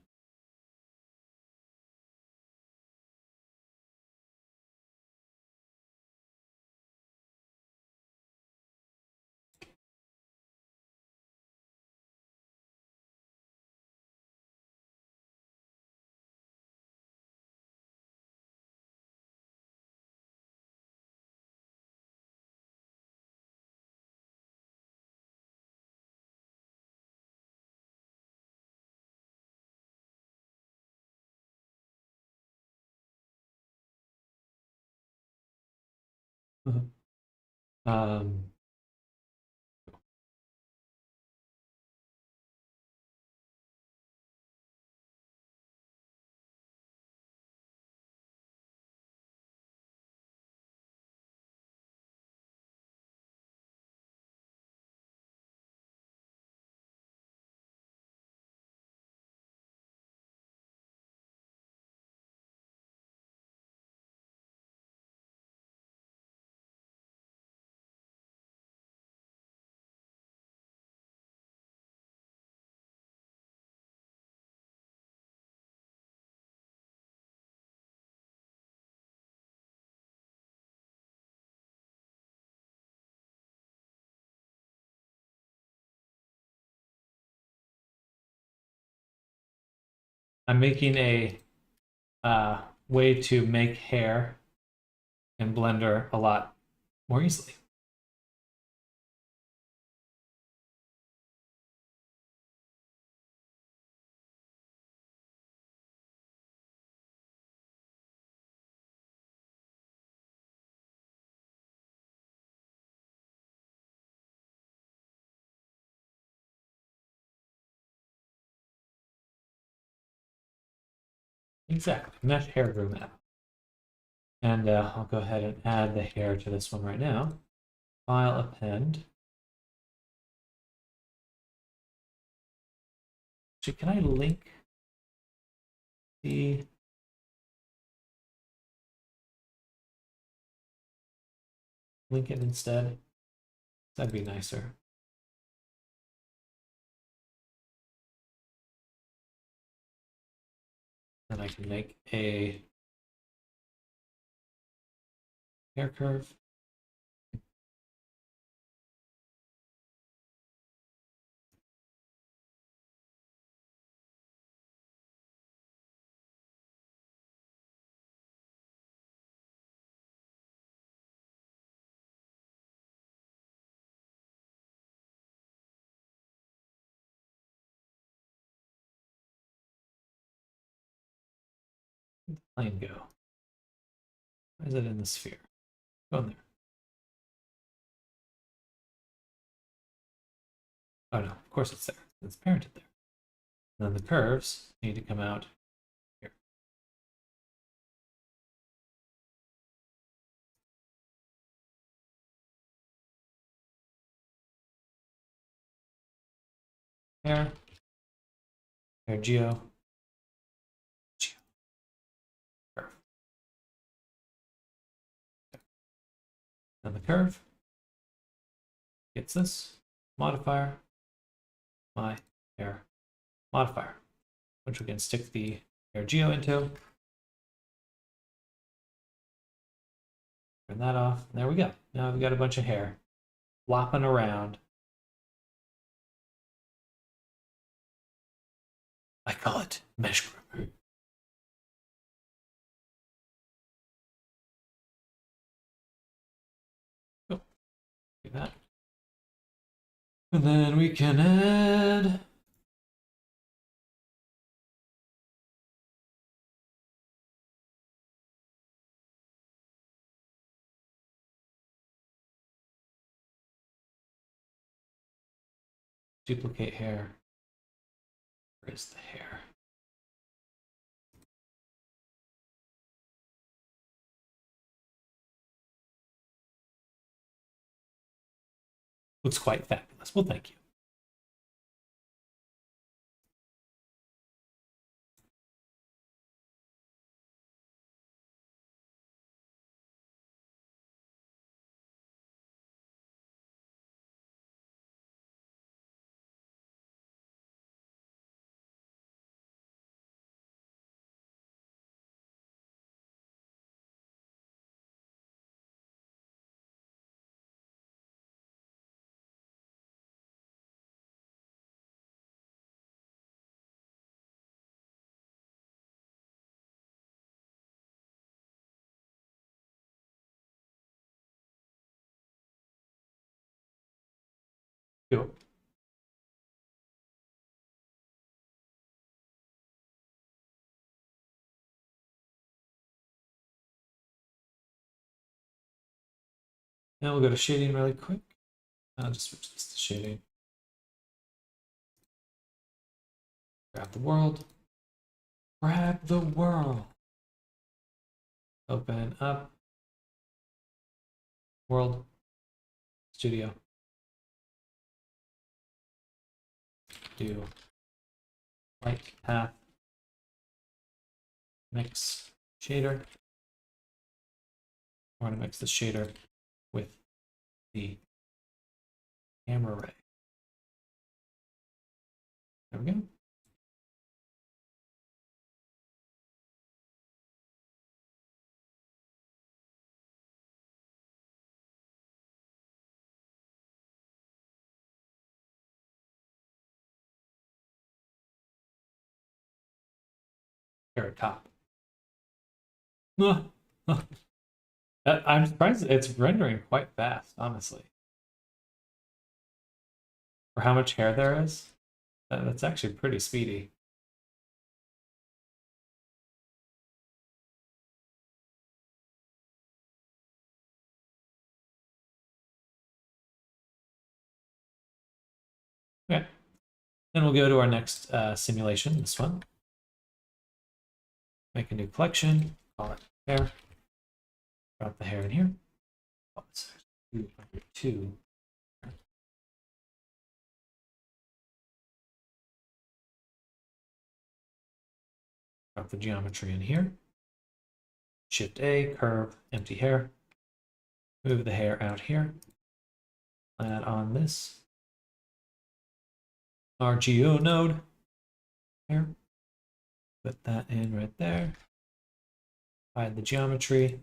um, I'm making a way to make hair in Blender a lot more easily. Exactly, mesh hair groom app. And I'll go ahead and add the hair to this one right now. File, append. Actually, can I link the link it instead? That'd be nicer. Then I can make a hair curve. Plane go. Why is it in the sphere? Go in there. Oh no, of course it's there. It's parented there. And then the curves need to come out here. Hair. Hair geo. Geo. Curve. And the curve gets this modifier, my hair modifier, which we can stick the hair geo into. Turn that off. There we go. Now we've got a bunch of hair flopping around. I call it mesh groomer. Oh, do that. And then we can add duplicate hair. Where is the hair? Looks quite fabulous. Well, thank you. Cool. Now we'll go to shading really quick. I'll just switch this to shading. Grab the world. Grab the world. Open up. World. Studio. Do light path. Mix shader. I want to mix the shader with the camera ray. There we go. carrot top. I'm surprised it's rendering quite fast, honestly. For how much hair there is, that's actually pretty speedy. Okay, then we'll go to our next simulation, this one. Make a new collection, call it hair. Drop the hair in here. Oh, it's 202. Drop the geometry in here. Shift A, curve, empty hair. Move the hair out here. Add on this RGO node here. Put that in right there. Hide the geometry.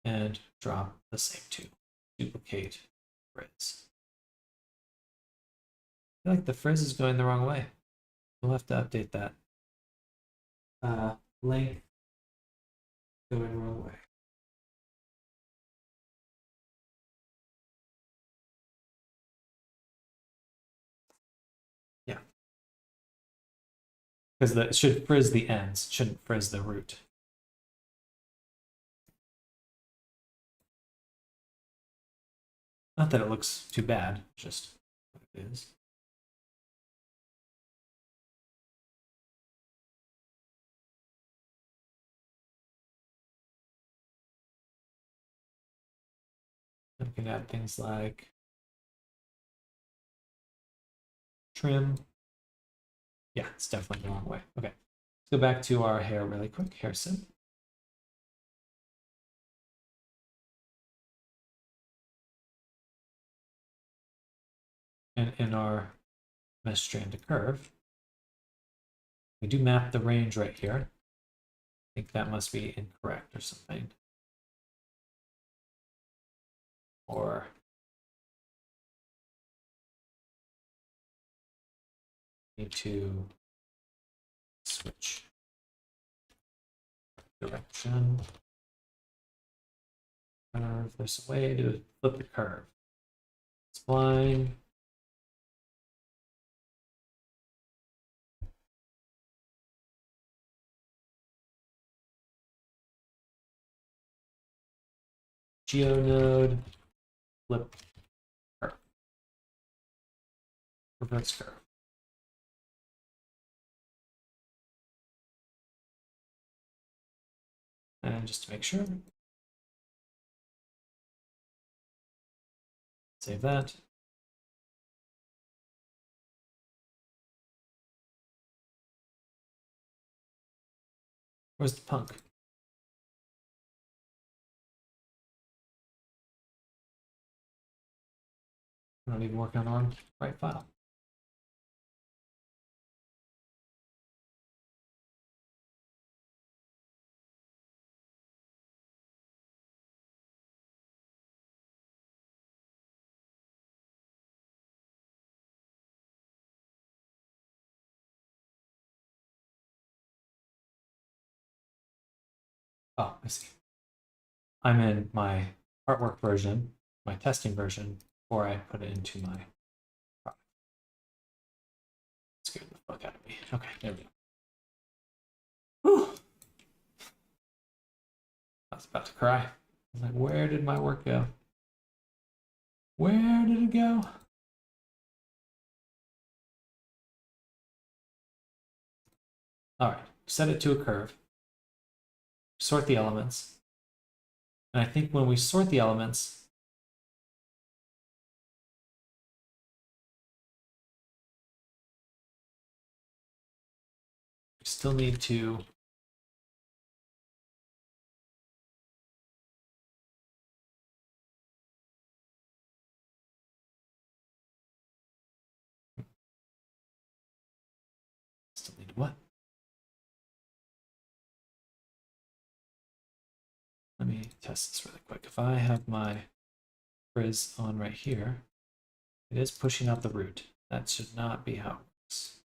And drop the same two. Duplicate frizz. I feel like the frizz is going the wrong way. We'll have to update that. Length going the wrong way. Yeah. Because it should frizz the ends, shouldn't frizz the root. Not that it looks too bad, just what it is. I can add things like trim. Yeah, it's definitely the wrong way. Okay, let's go back to our hair really quick. Hair sim. And in our mesh strand to curve, we do map the range right here. I think that must be incorrect or something. Or need to switch direction. Curve. There's a way to flip the curve. Spline. GeoNode. Flip curve. Reverse curve. And just to make sure, save that. Where's the punk? I'm not even working on the right file. Oh, I see. I'm in my artwork version, my testing version, before I put it into my product. Scared the fuck out of me. Okay, there we go. Whew. I was about to cry. I was like, where did my work go? Where did it go? All right, set it to a curve. Sort the elements. And I think when we sort the elements, we still need to what? Let me test this really quick. If I have my frizz on right here, it is pushing out the root. That should not be how it works.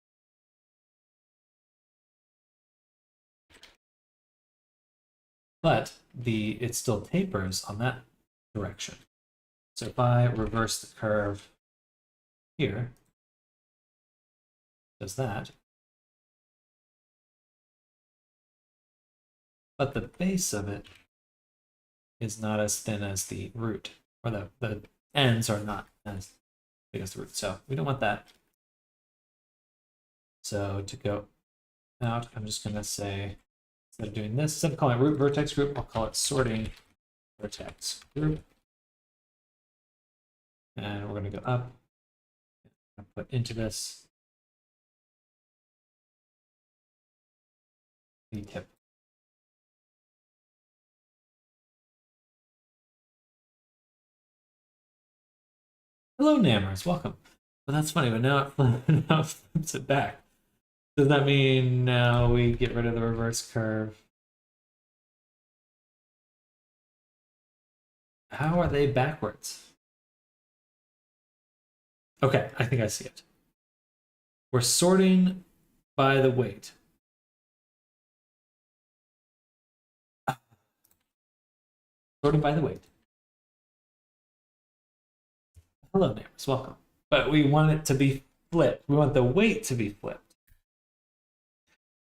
but it still tapers on that direction. So if I reverse the curve here, does that. But the base of it is not as thin as the root, or the ends are not as big as the root. So we don't want that. So to go out, I'm just going to say, instead of doing this, instead of calling it root vertex group, I'll call it sorting vertex group. And we're going to go up and put into this the tip. Hello, Nammers, welcome. Well, that's funny, but now now it flips it back. Does that mean now we get rid of the reverse curve? How are they backwards? Okay, I think I see it. We're sorting by the weight. Sorting by the weight. Hello, neighbors, welcome. But we want it to be flipped. We want the weight to be flipped.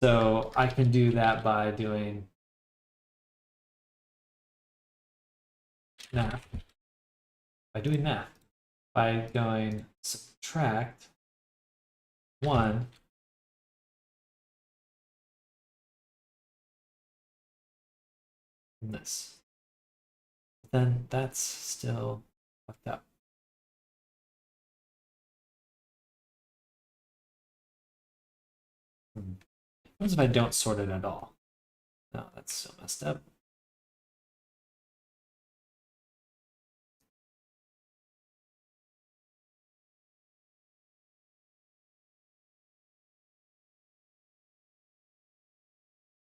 So I can do that by doing math. By doing math. By going subtract 1 from this. Then that's still fucked up. What if I don't sort it at all? No, that's still messed up.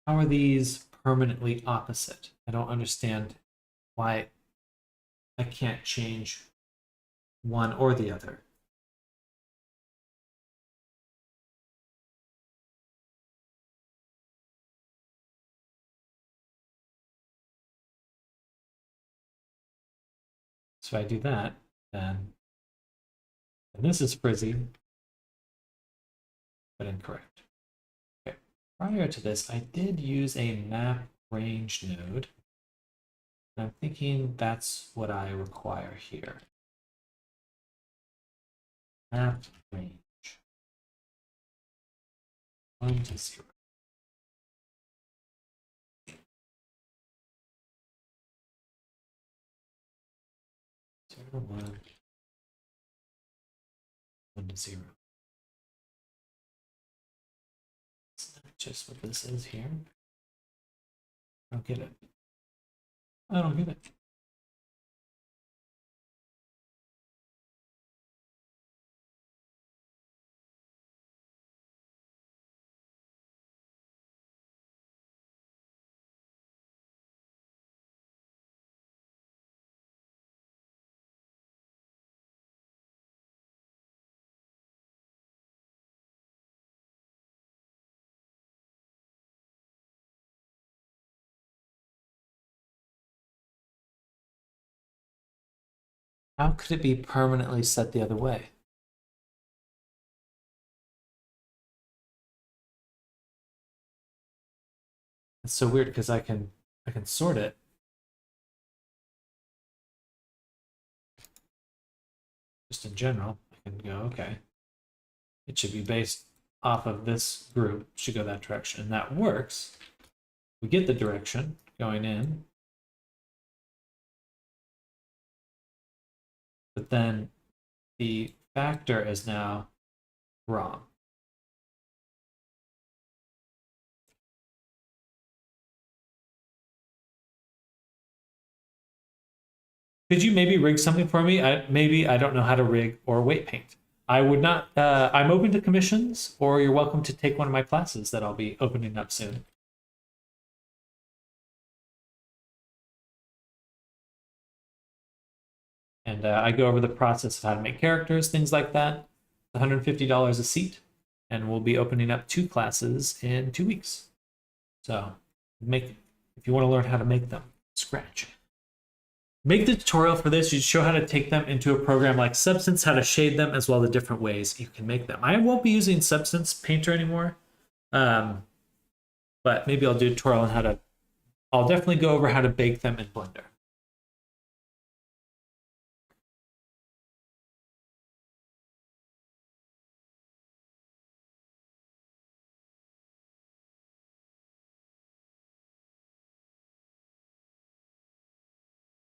How are these permanently opposite? I don't understand why I can't change one or the other. So I do that, then and this is frizzy, but incorrect. Okay. Prior to this, I did use a map range node. And I'm thinking that's what I require here. Map range 1 to 0. Zero, 1 to 0. It's not just what this is here. I don't get it. I don't get it. How could it be permanently set the other way? It's so weird because I can sort it. Just in general, I can go, okay. It should be based off of this group, should go that direction. And that works. We get the direction going in. But then the factor is now wrong. Could you maybe rig something for me? Maybe I don't know how to rig or weight paint. I would not, I'm open to commissions, or you're welcome to take one of my classes that I'll be opening up soon. And I go over the process of how to make characters, things like that. $150 a seat, and we'll be opening up 2 classes in 2 weeks. So make if you want to learn how to make them from scratch. Make the tutorial for this. You show how to take them into a program like Substance, how to shade them, as well as the different ways you can make them. I won't be using Substance Painter anymore, but maybe I'll do a tutorial on how to. I'll definitely go over how to bake them in Blender.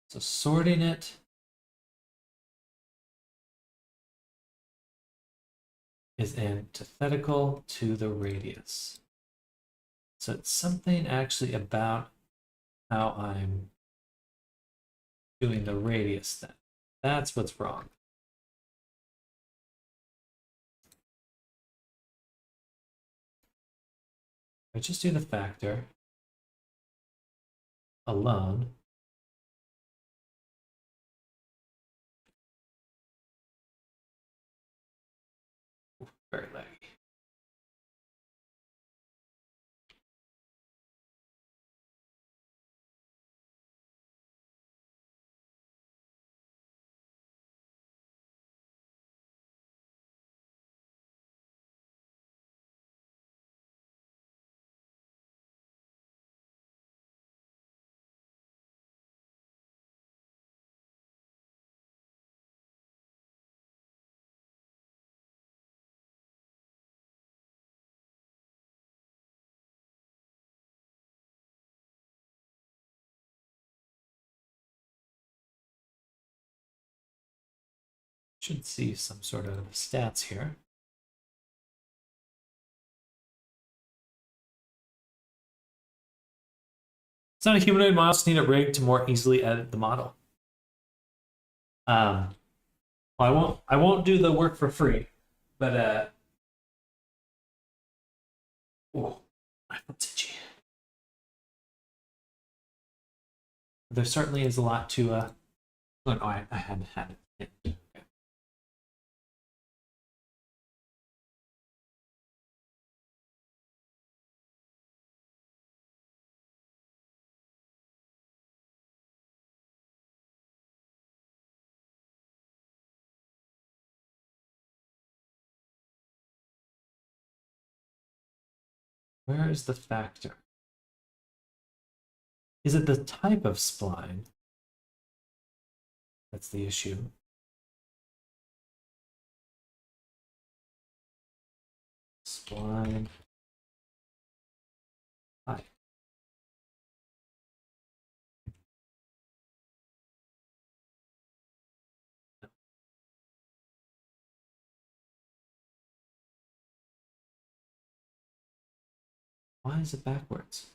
So sorting it is antithetical to the radius. So it's something actually about how I'm doing the radius then. That's what's wrong. I just do the factor alone. Very laggy. Should see some sort of stats here. It's not a humanoid model, just need a rig to more easily edit the model. Well, I won't do the work for free, but oh, my foot's itchy. There certainly is a lot to oh no, I hadn't had it. Okay. Where is the factor? Is it the type of spline that's the issue? Spline type. Why is it backwards?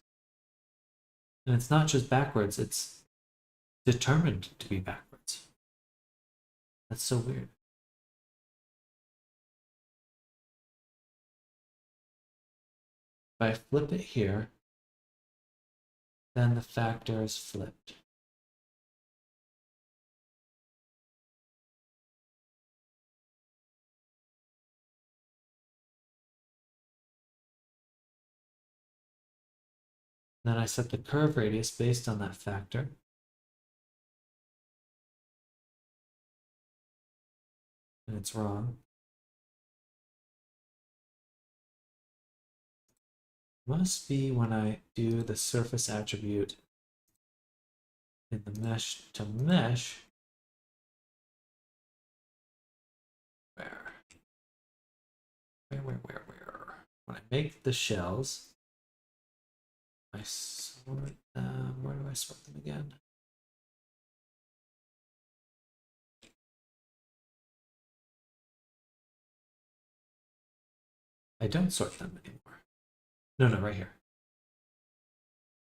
And it's not just backwards, it's determined to be backwards. That's so weird. If I flip it here, then the factor is flipped. Then I set the curve radius based on that factor. And it's wrong. Must be when I do the surface attribute in the mesh to mesh. Where? When I make the shells, I sort them. Where do I sort them again? I don't sort them anymore. No, right here.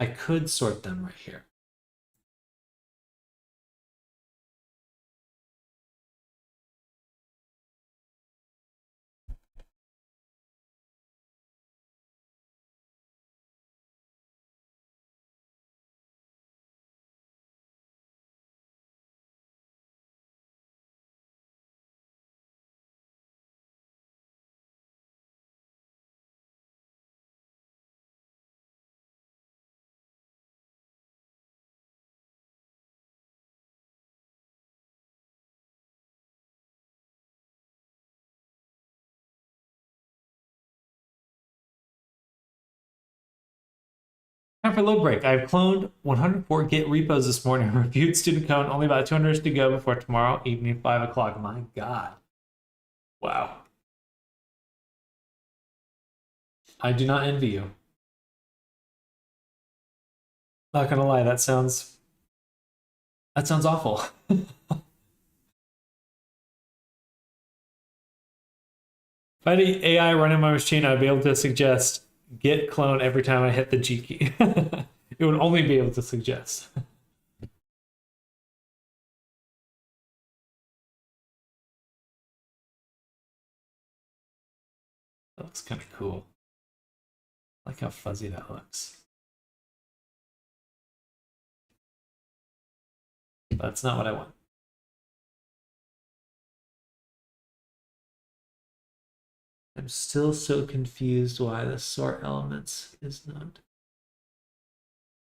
I could sort them right here. Time for a little break. I've cloned 104 Git repos this morning. Reviewed student code. Only about 200 to go before tomorrow evening, 5 o'clock. My God. Wow. I do not envy you. Not gonna lie, that sounds awful. If I had AI running my machine, I'd be able to suggest git clone every time I hit the G key. It would only be able to suggest. That looks kind of cool. I like how fuzzy that looks. That's not what I want. I'm still so confused why the sort elements is not.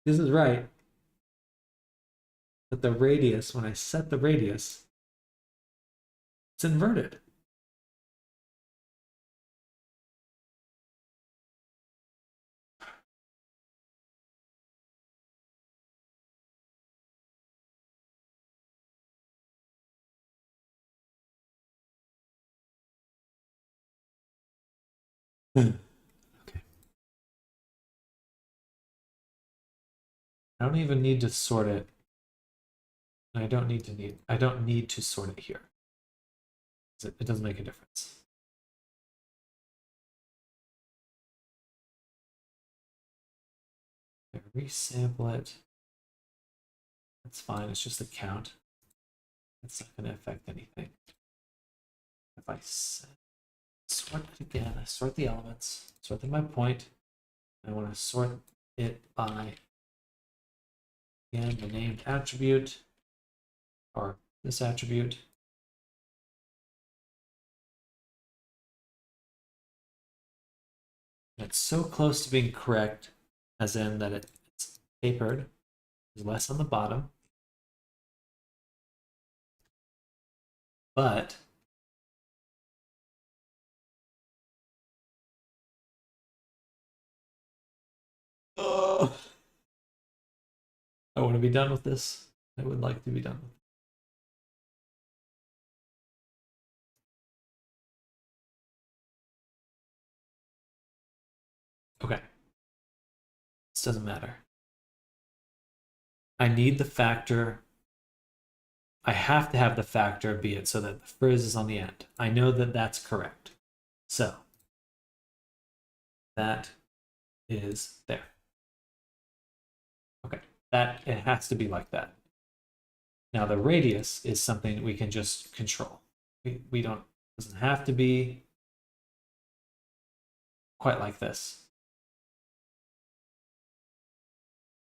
This is right. But the radius, when I set the radius, it's inverted. Okay. I don't even need to sort it. I don't need to sort it here. It doesn't make a difference. I resample it. That's fine. It's just a count. It's not going to affect anything. If I sort it again, I sort the elements, sort them by point. I want to sort it by, again, the named attribute, or this attribute. And it's so close to being correct, as in that it's tapered. There's less on the bottom. But I want to be done with this. I would like to be done with it. Okay. This doesn't matter. I need the factor. I have to have the factor be it so that the frizz is on the end. I know that that's correct. So that is there. Okay, that it has to be like that. Now the radius is something we can just control. We don't, doesn't have to be quite like this.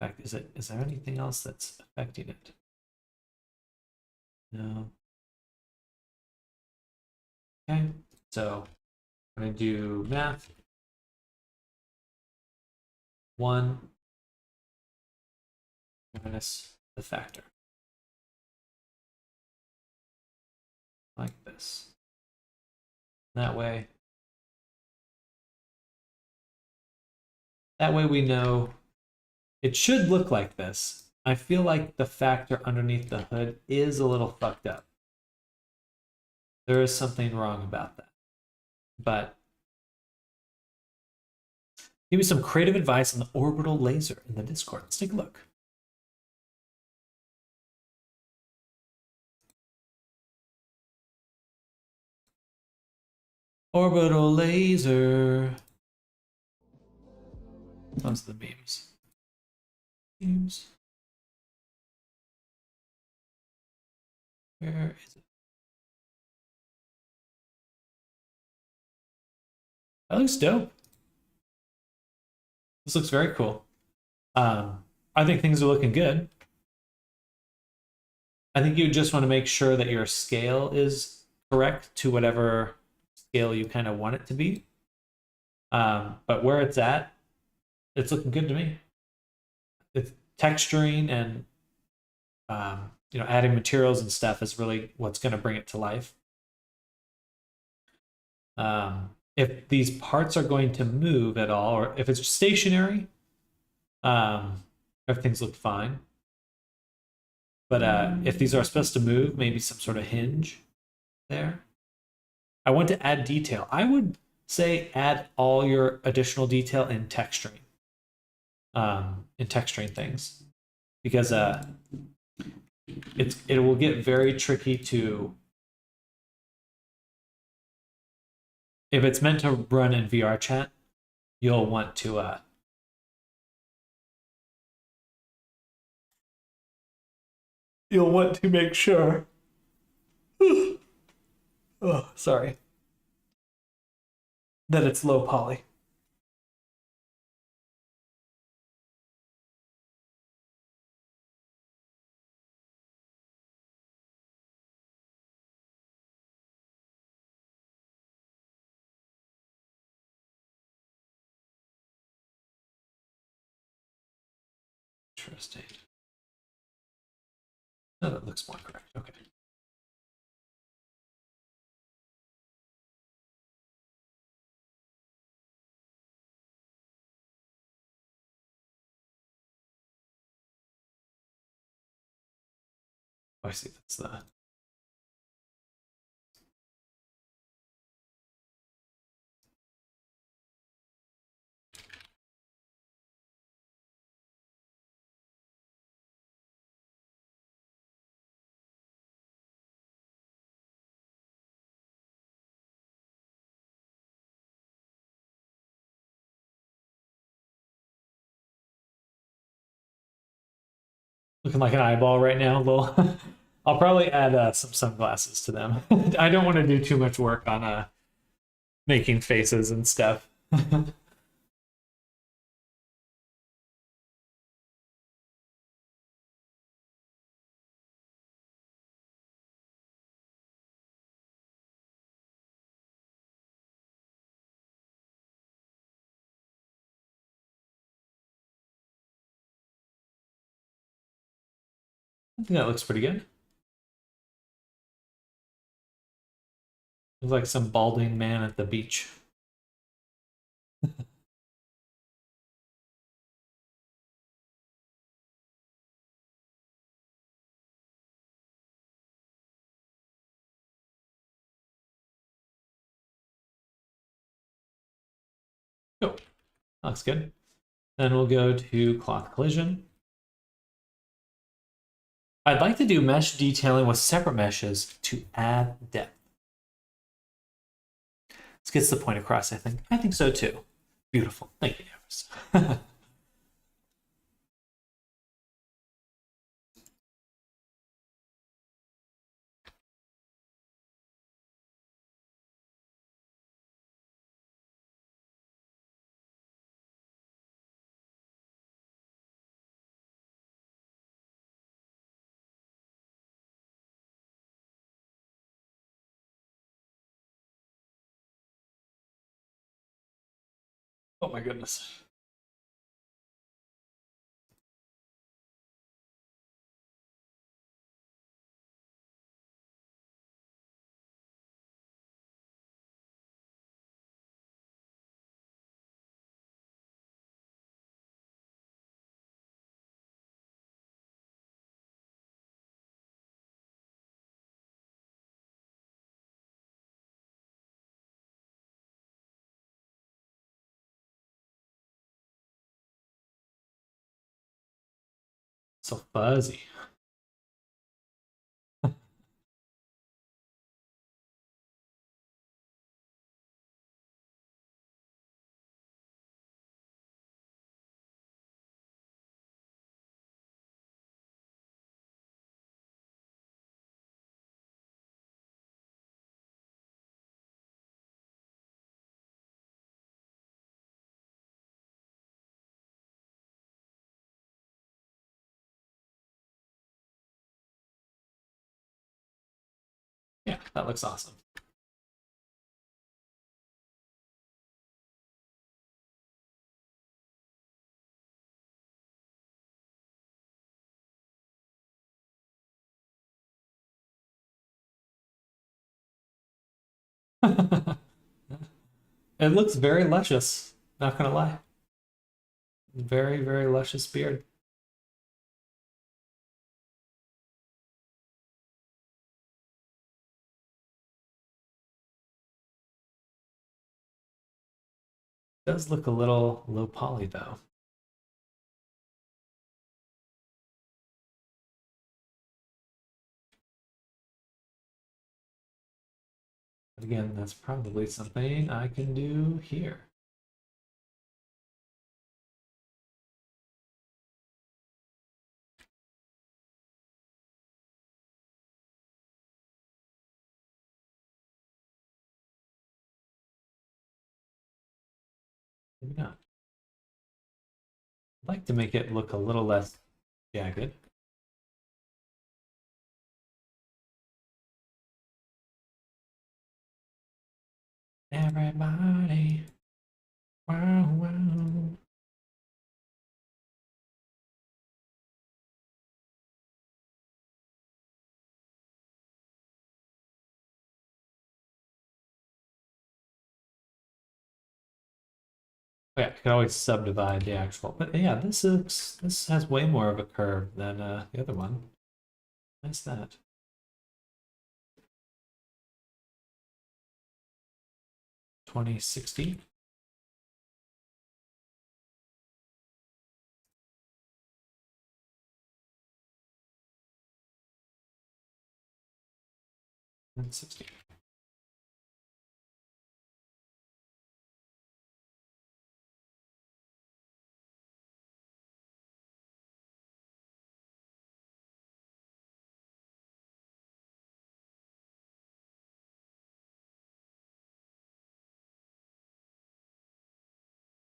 In fact, is there anything else that's affecting it? No. Okay, so I'm going to do math. 1 minus the factor. Like this. That way we know it should look like this. I feel like the factor underneath the hood is a little fucked up. There is something wrong about that. But give me some creative advice on the orbital laser in the Discord. Let's take a look. Orbital laser. Those are the memes. Memes. Where is it? That looks dope. This looks very cool. I think things are looking good. I think you just want to make sure that your scale is correct to whatever scale you kind of want it to be. But where it's at, it's looking good to me. It's texturing and adding materials and stuff is really what's going to bring it to life. If these parts are going to move at all, or if it's stationary, Everything's looked fine. But if these are supposed to move, maybe some sort of hinge there. I want to add detail. I would say add all your additional detail in texturing things, because it will get very tricky to, if it's meant to run in VR chat, you'll want to make sure. Oh, sorry. That it's low poly. Interesting. No, that looks more correct. Okay. Oh, I see. That's the. Looking like an eyeball right now. Well, I'll probably add some sunglasses to them. I don't want to do too much work on making faces and stuff. I think that looks pretty good. Looks like some balding man at the beach. Oh, looks good. Then we'll go to cloth collision. I'd like to do mesh detailing with separate meshes to add depth. This gets the point across, I think. I think so too. Beautiful. Thank you, Everest. Oh my goodness. So fuzzy. Yeah, that looks awesome. It looks very luscious, not gonna lie. Very, very luscious beard. Does look a little low poly though. But again, that's probably something I can do here. Maybe not. I'd like to make it look a little less jagged. Everybody. Wow, wow. Oh, yeah, I could always subdivide the actual, but yeah, this has way more of a curve than the other one. Nice that. 2060. And 60.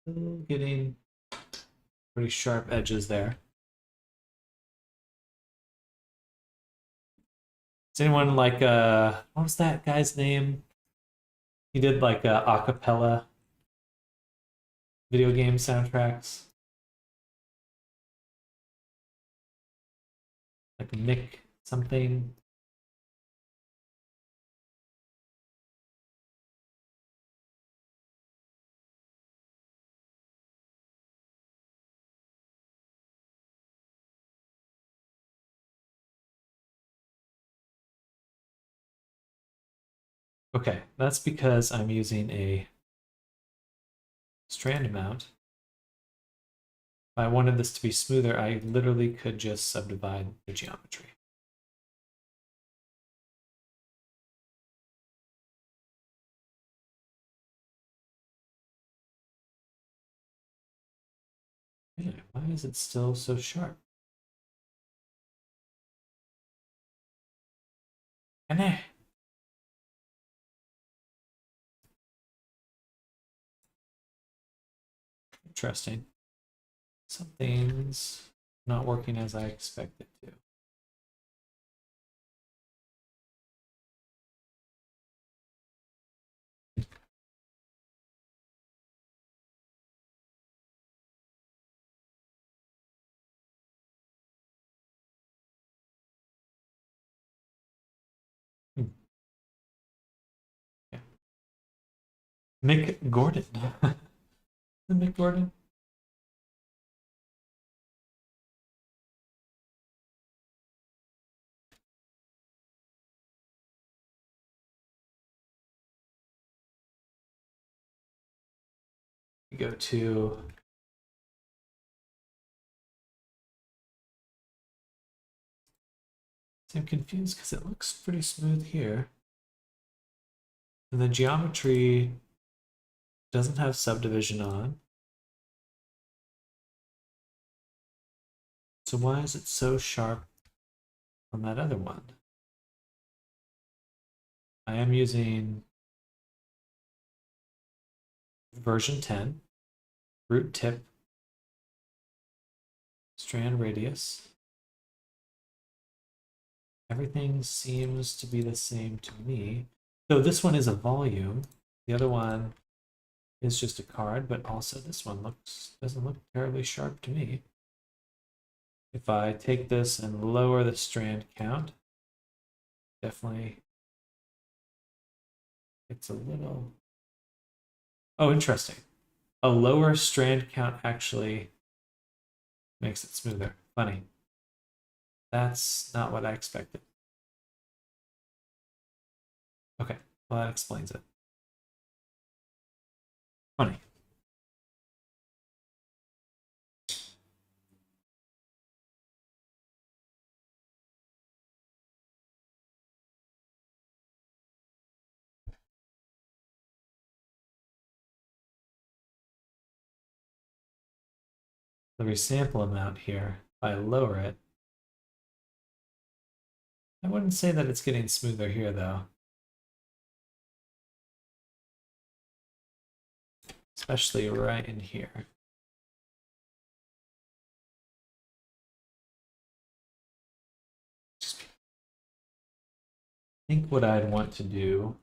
Still getting pretty sharp edges there. Does anyone like what was that guy's name? He did like a cappella video game soundtracks. Like Nick something. Okay, that's because I'm using a strand mount. If I wanted this to be smoother, I literally could just subdivide the geometry. Yeah, why is it still so sharp? And interesting. Something's not working as I expected to. Hmm. Yeah. Mick Gordon. Mick Gordon. We go to I'm confused because it looks pretty smooth here. And the geometry doesn't have subdivision on. So why is it so sharp on that other one? I am using version 10, root tip, strand radius. Everything seems to be the same to me. So this one is a volume. The other one is just a card, but also this one doesn't look terribly sharp to me. If I take this and lower the strand count, definitely it's a little. Oh, interesting. A lower strand count actually Makes it smoother. Funny. That's not what I expected. Okay, well that explains it. Funny. The resample amount here, if I lower it, I wouldn't say that it's getting smoother here though. Especially right in here. I think what I'd want to do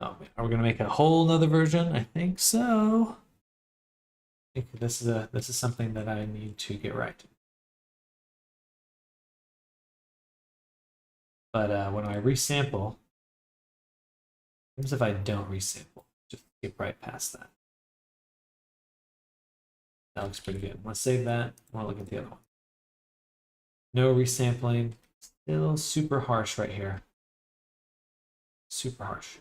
oh, are we gonna make a whole nother version? I think so. I think this is something that I need to get right. But when I resample, what if I don't resample? Just skip right past that. That looks pretty good. I want to save that. I want to look at the other one. No resampling. Still super harsh right here. Super harsh.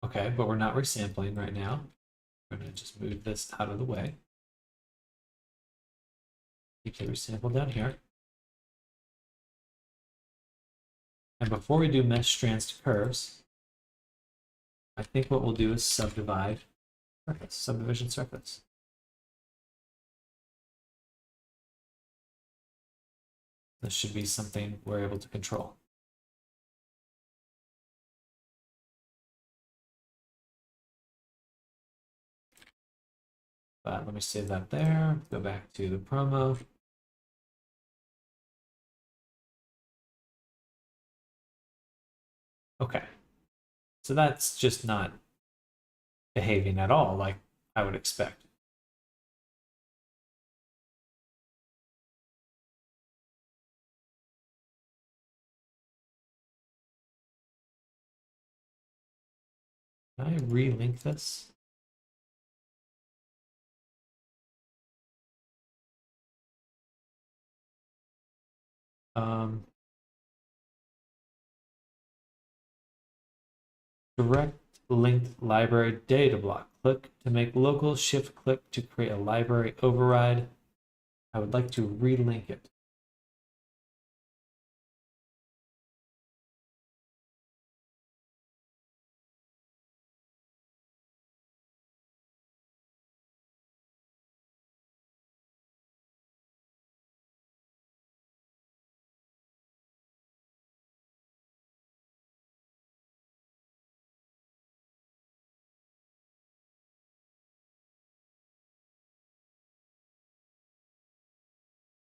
Okay, but we're not resampling right now. We're going to just move this out of the way. Keep the resample down here. And before we do mesh strands to curves, I think what we'll do is subdivide surface, subdivision surface. This should be something we're able to control. But let me save that there, go back to the promo. Okay, so that's just not behaving at all like I would expect. Can I relink this? Direct linked library data block. Click to make local, shift click to create a library override. I would like to relink it.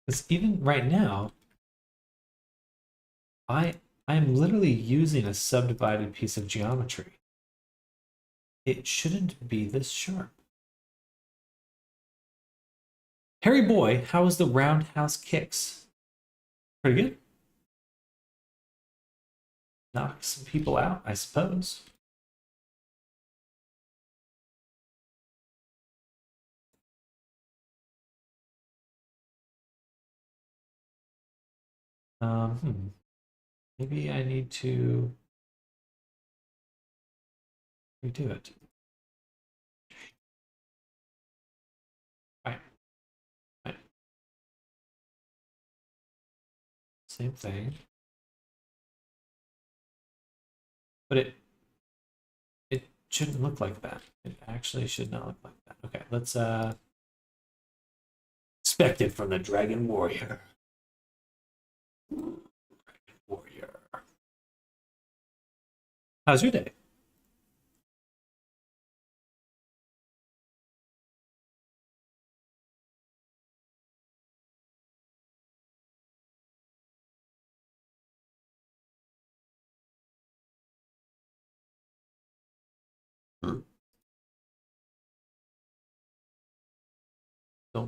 Because even right now, I am literally using a subdivided piece of geometry. It shouldn't be this sharp. Harry Boy, how is the roundhouse kicks? Pretty good. Knock some people out, I suppose. Maybe I need to redo it. Right. Right. Same thing. But it shouldn't look like that. It actually should not look like that. Okay, let's expect it from the Dragon Warrior. Dragon Warrior. How's your day?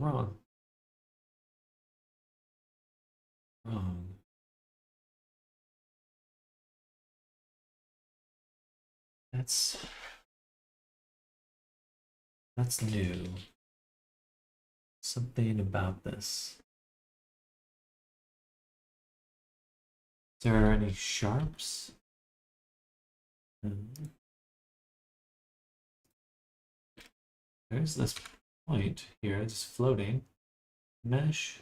wrong. Wrong. That's new. Something about this. Is there any sharps? There's this point here, just floating. Mesh.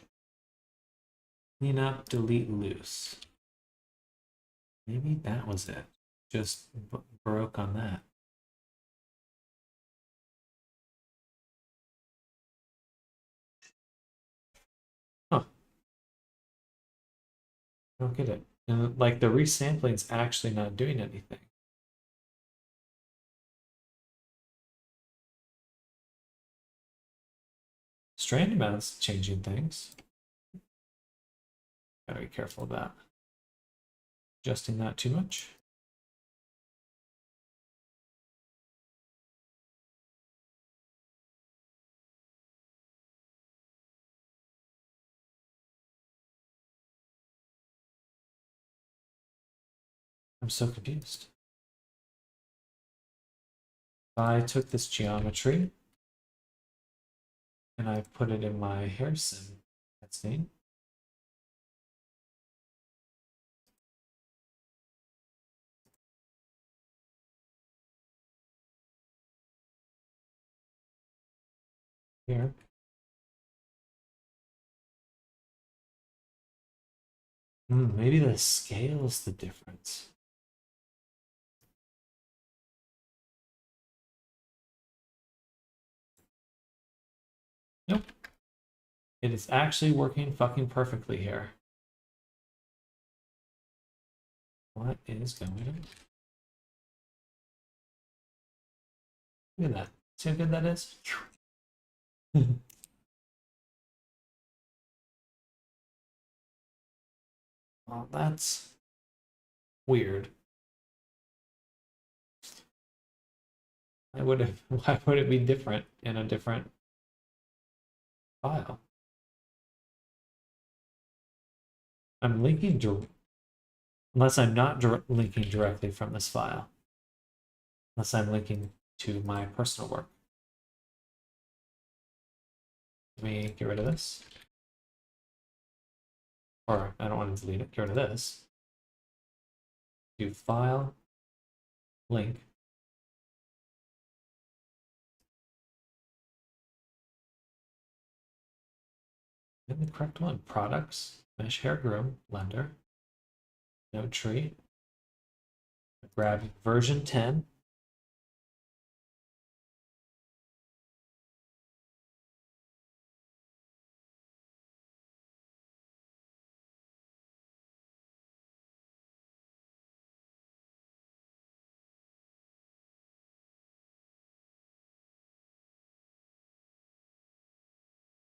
Clean up, delete loose. Maybe that was it. Just broke on that. Huh. I don't get it. And like the resampling is actually not doing anything. Strand amount's changing things. Gotta be careful about adjusting that too much. I'm so confused. I took this geometry and I put it in my hair sim. That's neat. Here. Maybe the scale's the difference. Nope. It is actually working fucking perfectly here. What is going on? Look at that. See how good that is? Well, that's weird. Why would it be different in a different file? I'm linking unless I'm not linking directly from this file. Unless I'm linking to my personal work. Let me get rid of this. Or I don't want to delete it. Get rid of this. Do file, link. And the correct one. Products, mesh hair groom, blender, no tree. Grab version 10.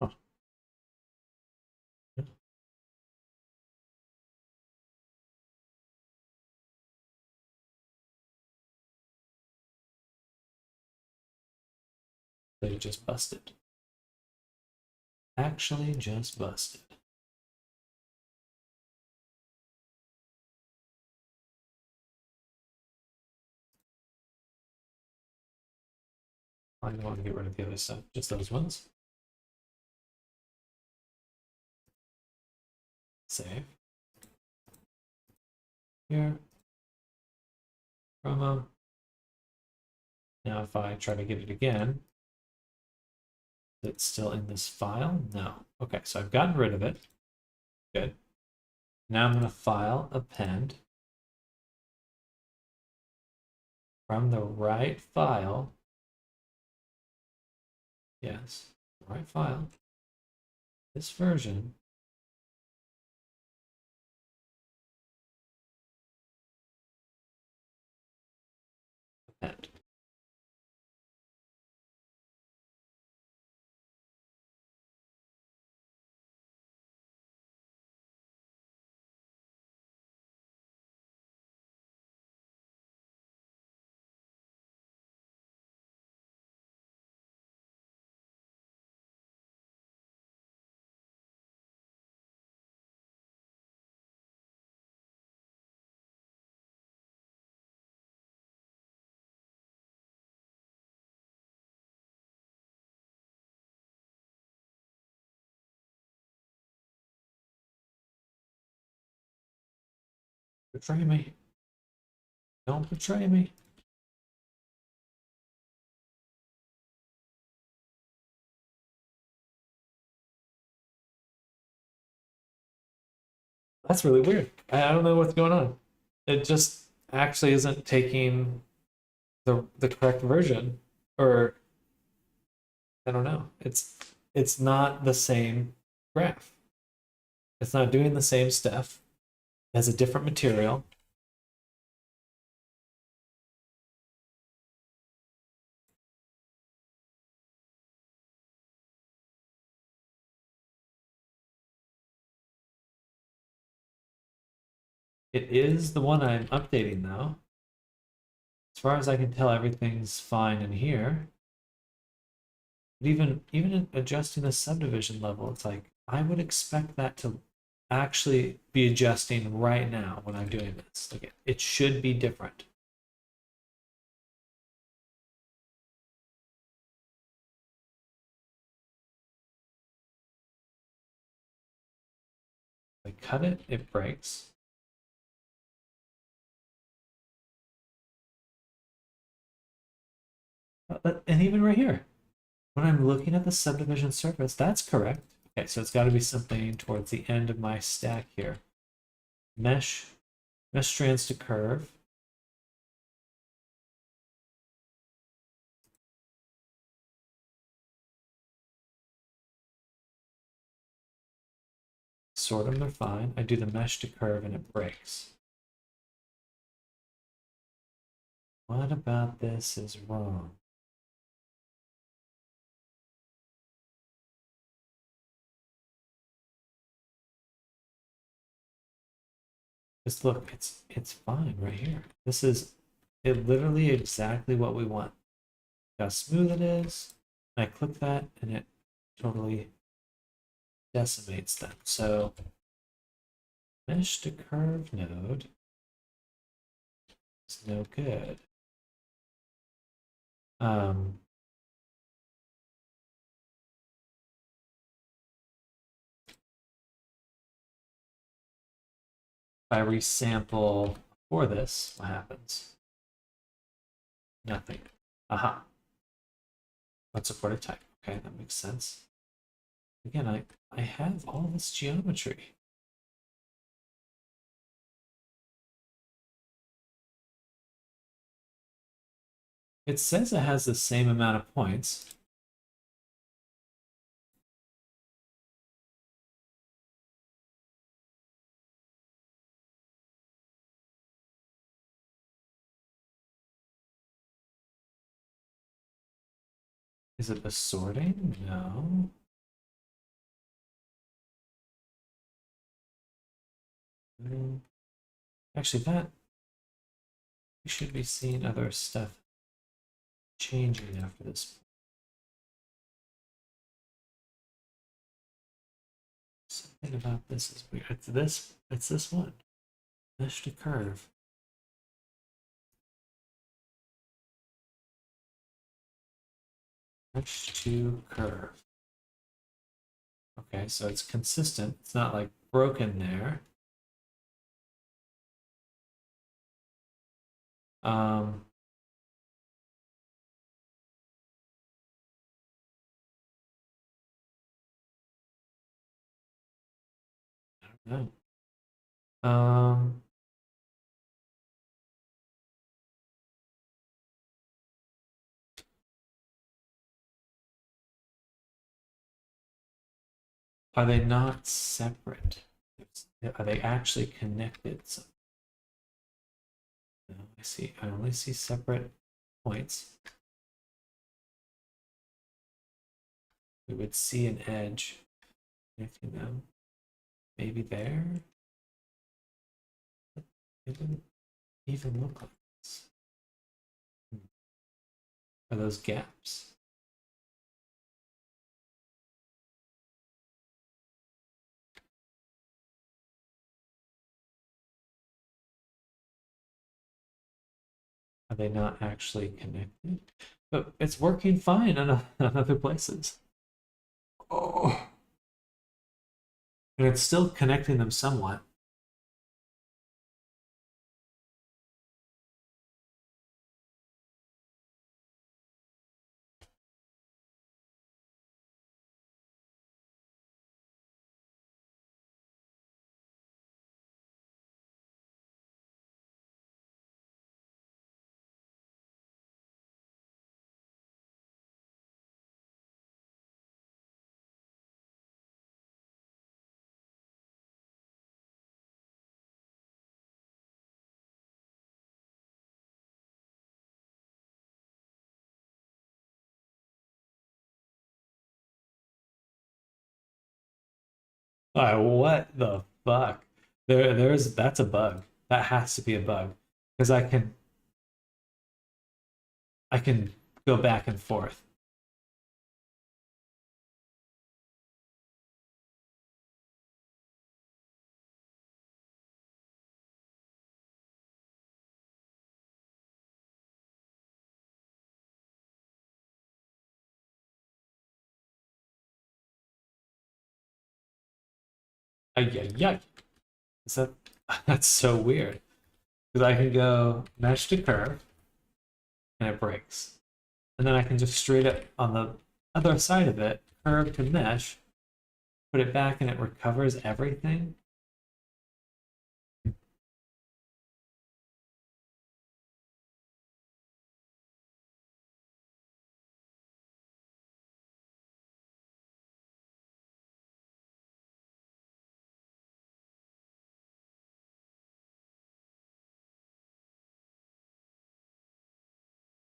Oh. They just busted. Actually just busted. I want to get rid of the other stuff, just those ones. Save. Here. Promo. Now if I try to get it again, it's still in this file? No. Okay, so I've gotten rid of it. Good. Now I'm going to file, append. From the right file. Yes, the right file. This version. Append. Betray me. Don't betray me. That's really weird. I don't know what's going on. It just actually isn't taking the correct version, or I don't know. It's not the same graph. It's not doing the same stuff. It has a different material. It is the one I'm updating though. As far as I can tell, everything's fine in here. But even adjusting the subdivision level, it's like I would expect that to actually be adjusting right now when I'm doing this. Like it should be different. I cut it, it breaks. And even right here, when I'm looking at the subdivision surface, that's correct. Okay, so it's got to be something towards the end of my stack here. Mesh strands to curve. Sort them, they're fine. I do the mesh to curve and it breaks. What about this is wrong? Just look, it's fine right here. This is literally exactly what we want. How smooth it is. And I click that and it totally decimates them. So mesh to curve node is no good. If I resample for this, what happens? Nothing. Aha. Unsupported type. Okay, that makes sense. Again, I have all this geometry. It says it has the same amount of points. Is it the sorting? No. Actually, that we should be seeing other stuff changing after this. Something about this is weird. It's this one. Mesh to curve. Mesh to curve. Okay, so it's consistent. It's not like broken there. Um, I don't know. Are they not separate? Are they actually connected? So, no, I only see separate points. We would see an edge connecting them. Maybe there? It wouldn't even look like this. Are those gaps? Are they not actually connected? But it's working fine on other places. Oh. And it's still connecting them somewhat. What the fuck? That's a bug. That has to be a bug because I can go back and forth. Ay, ay, ay. Is that that's so weird because I can go mesh to curve and it breaks, and then I can just straight up on the other side of it curve to mesh, put it back, and it recovers everything.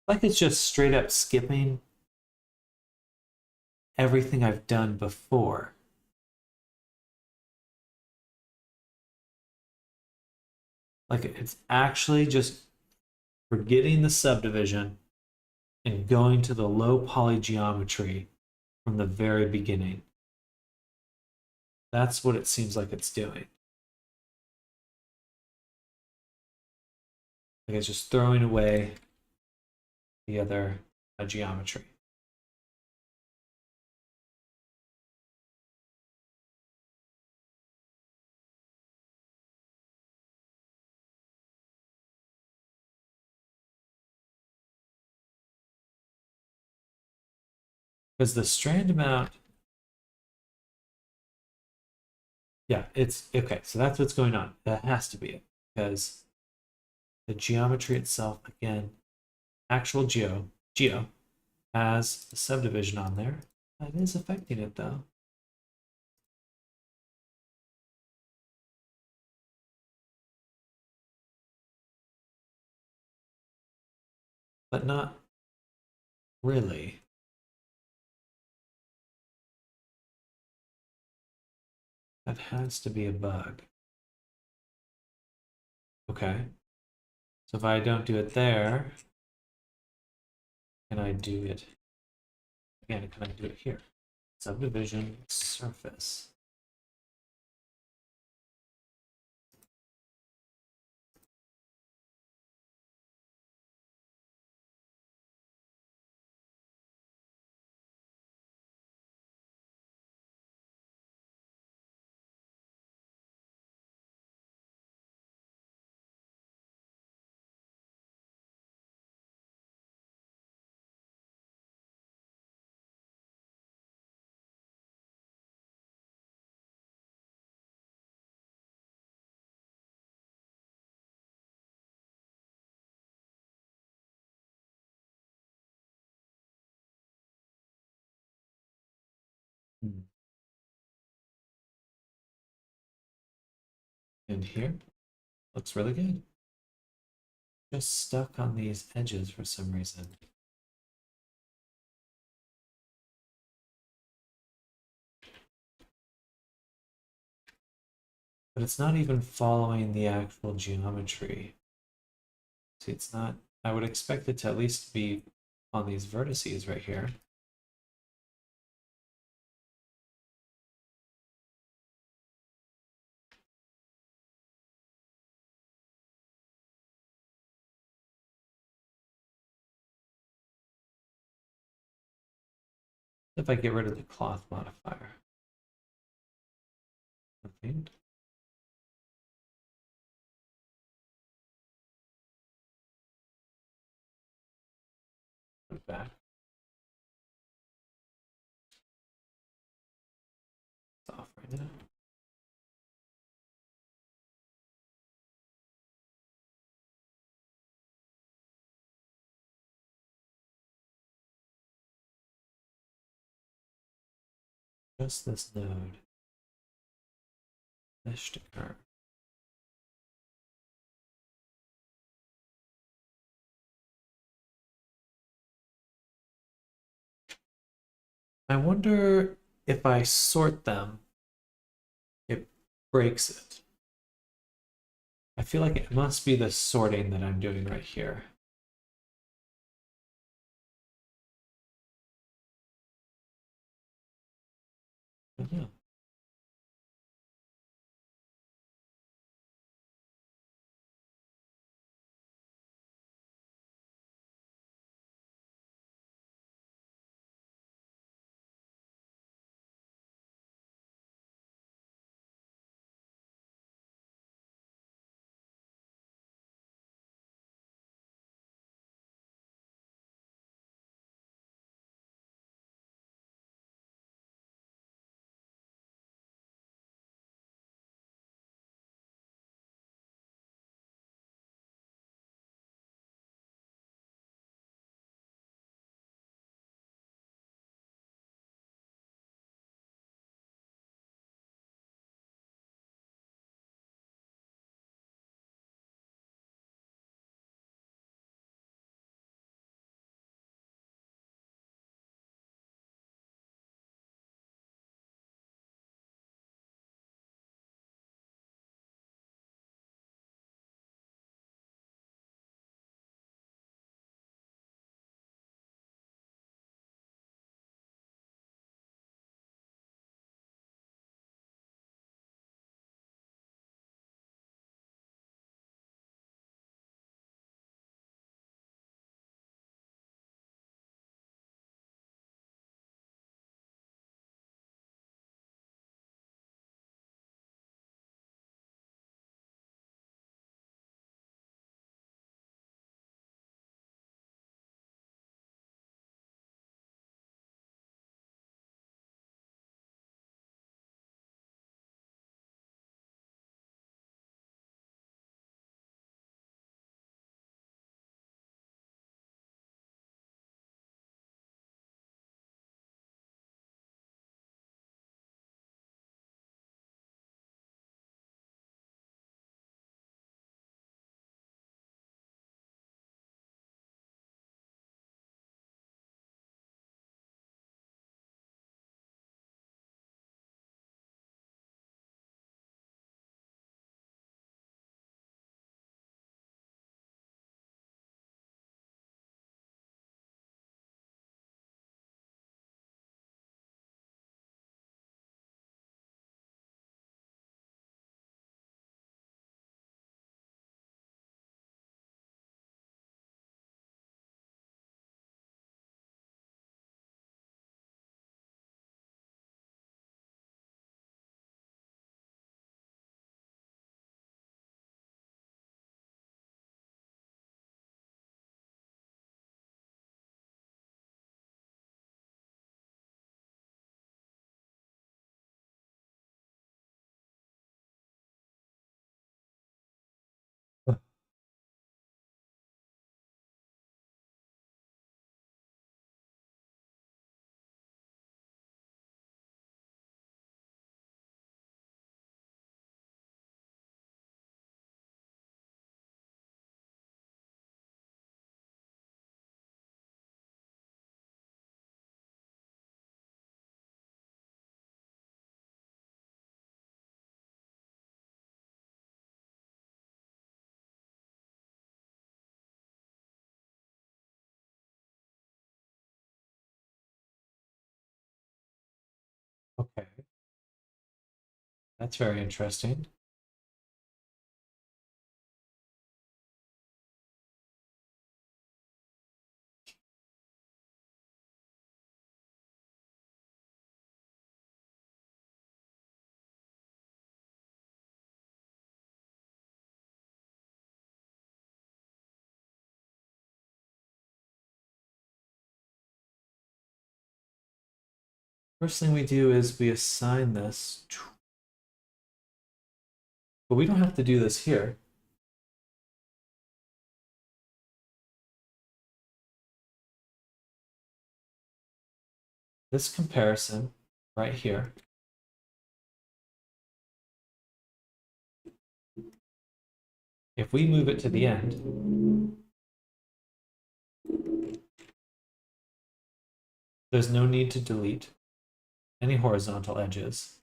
Like it's just straight up skipping everything I've done before. Like it's actually just forgetting the subdivision and going to the low poly geometry from the very beginning. That's what it seems like it's doing. Like it's just throwing away the other geometry. Because the strand amount, yeah, it's okay. So that's what's going on. That has to be it. Because the geometry itself, again, actual geo has the subdivision on there. That is affecting it though. But not really. That has to be a bug. Okay. So if I don't do it there, can I do it again? Can I do it here? Subdivision surface. Hmm. And here, looks really good. Just stuck on these edges for some reason. But it's not even following the actual geometry. See, it's not, I would expect it to at least be on these vertices right here. If I get rid of the cloth modifier. Nothing. Put it back. It's off right now. Just this node. Mesh to curve. I wonder if I sort them, breaks it? I feel like it must be the sorting that I'm doing right here. Yeah. Okay, that's very interesting. First thing we do is we assign this, but we don't have to do this here. This comparison right here, if we move it to the end, there's no need to delete any horizontal edges.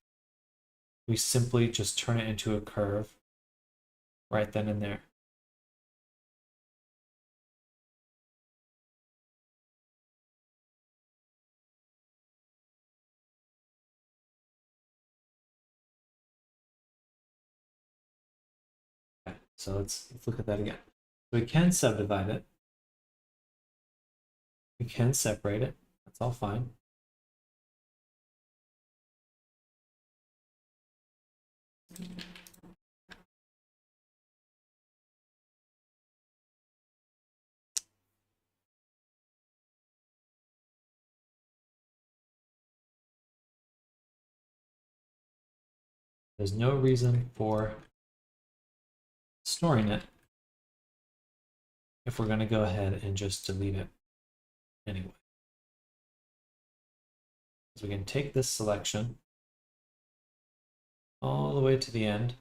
we simply just turn it into a curve right then and there. Okay, so let's look at that again. We can subdivide it. We can separate it. That's all fine. There's no reason for storing it if we're going to go ahead and just delete it anyway. So we can take this selection all the way to the end.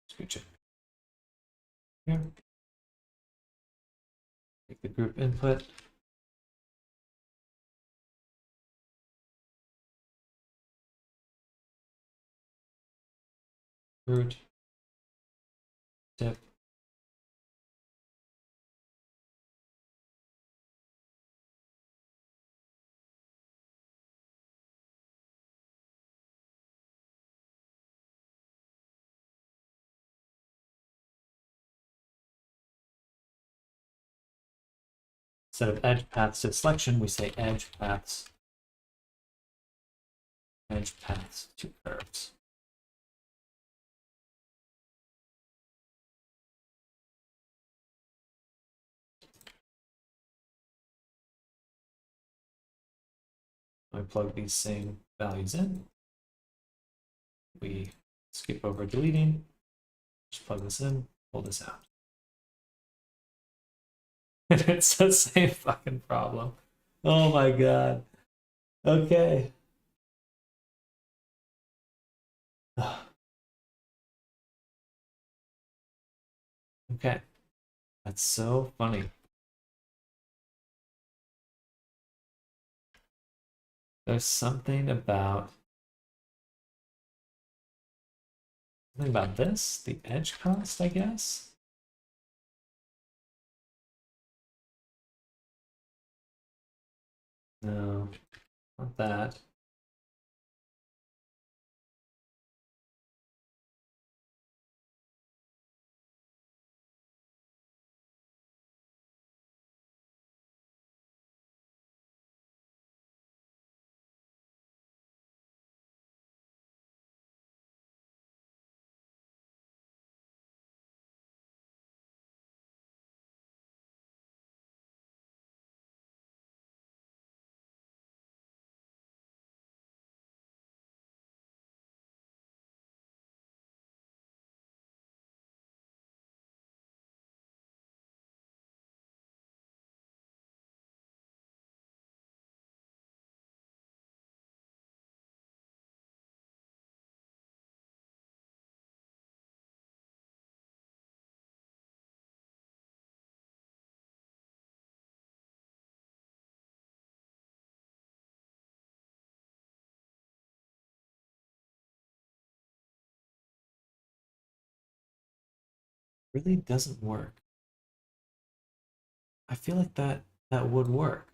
Scooch it here. Take the group input. Root. Tip. Instead of edge paths to selection, we say edge paths to curves. I plug these same values in. We skip over deleting, just plug this in, pull this out. It's the same fucking problem. Oh my god. Okay. Okay. That's so funny. There's something about this, the edge cost, I guess. No, not that. Really doesn't work. I feel like that would work.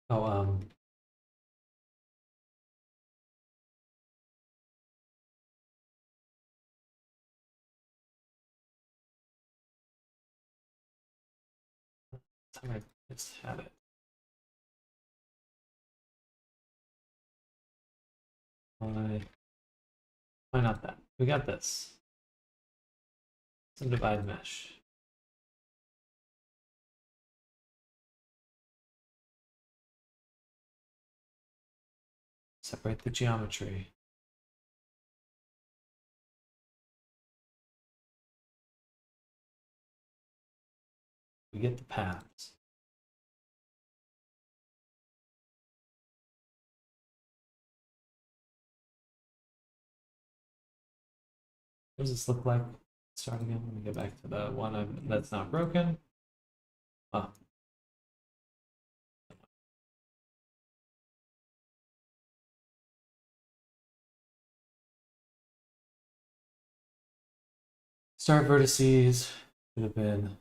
Oh, I just have it. Why not that? We got this. Subdivide mesh. Separate the geometry. We get the paths. What does this look like? Start again. Let me get back to the one that's not broken. Oh. Start vertices could have been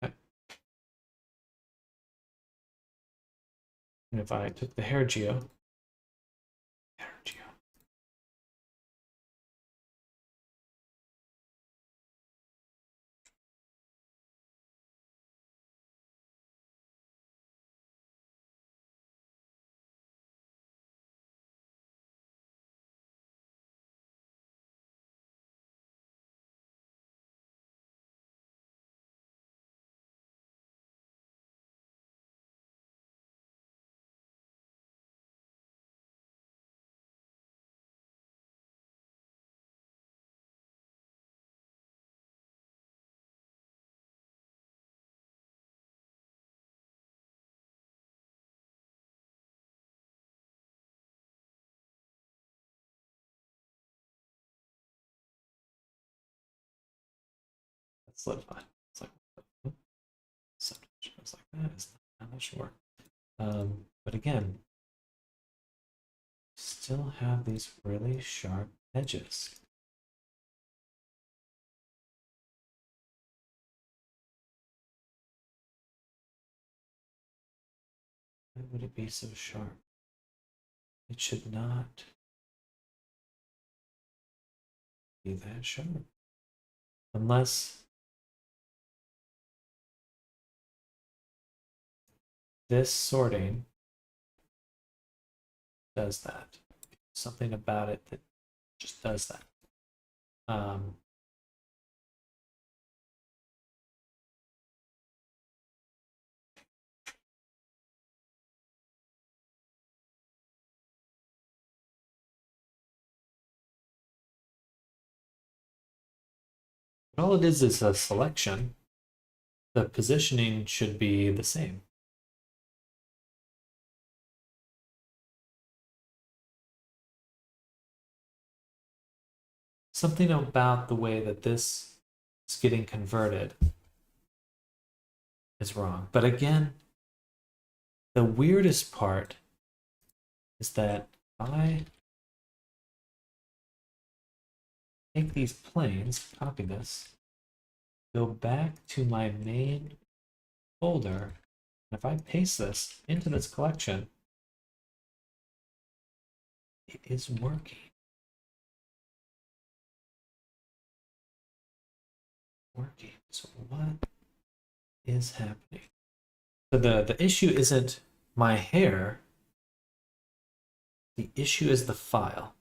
okay. And if I took the hair geo, that's solidify. It's like subdivision goes like that. I'm not sure. But again, still have these really sharp edges. Why would it be so sharp? It should not be that sharp. Unless this sorting does that. Something about it that just does that. All it is a selection. The positioning should be the same. Something about the way that this is getting converted is wrong. But again, the weirdest part is that I take these planes, copy this, go back to my main folder, and if I paste this into this collection, it is working. So what is happening? So the issue isn't my hair. The issue is the file.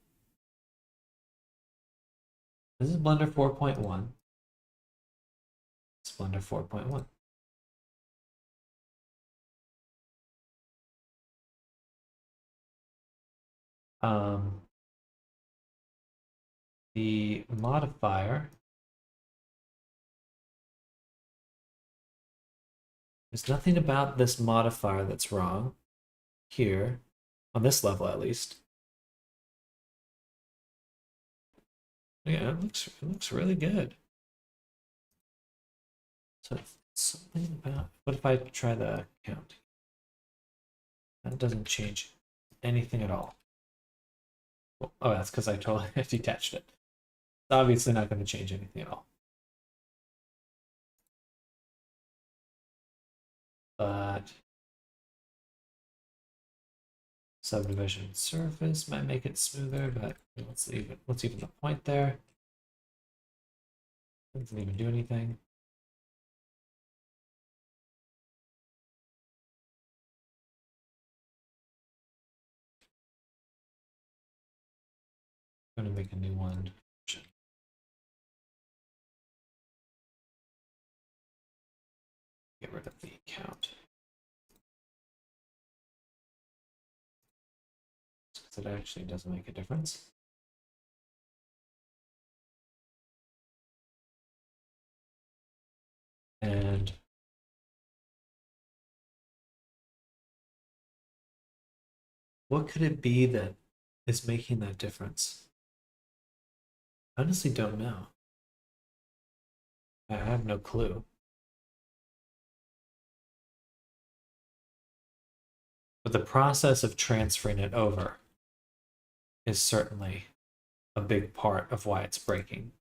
This is Blender 4.1. It's Blender 4.1. The modifier There's nothing about this modifier that's wrong here, on this level at least. Yeah, it looks really good. So something about, what if I try the count? That doesn't change anything at all. Well, oh, that's because I totally detached it. It's obviously not going to change anything at all. But subdivision surface might make it smoother, but let's even the point there. Doesn't even do anything. I'm going to make a new one. Get rid of the count. Because it actually doesn't make a difference. And what could it be that is making that difference? I honestly don't know. I have no clue. But the process of transferring it over is certainly a big part of why it's breaking.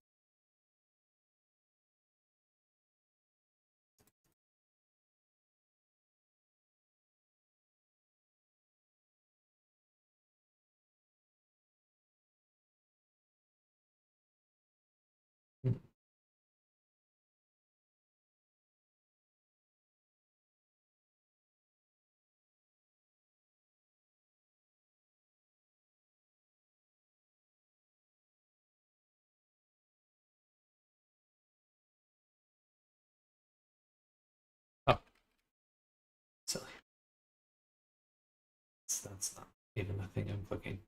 Oh, silly. That's not even the thing I'm clicking.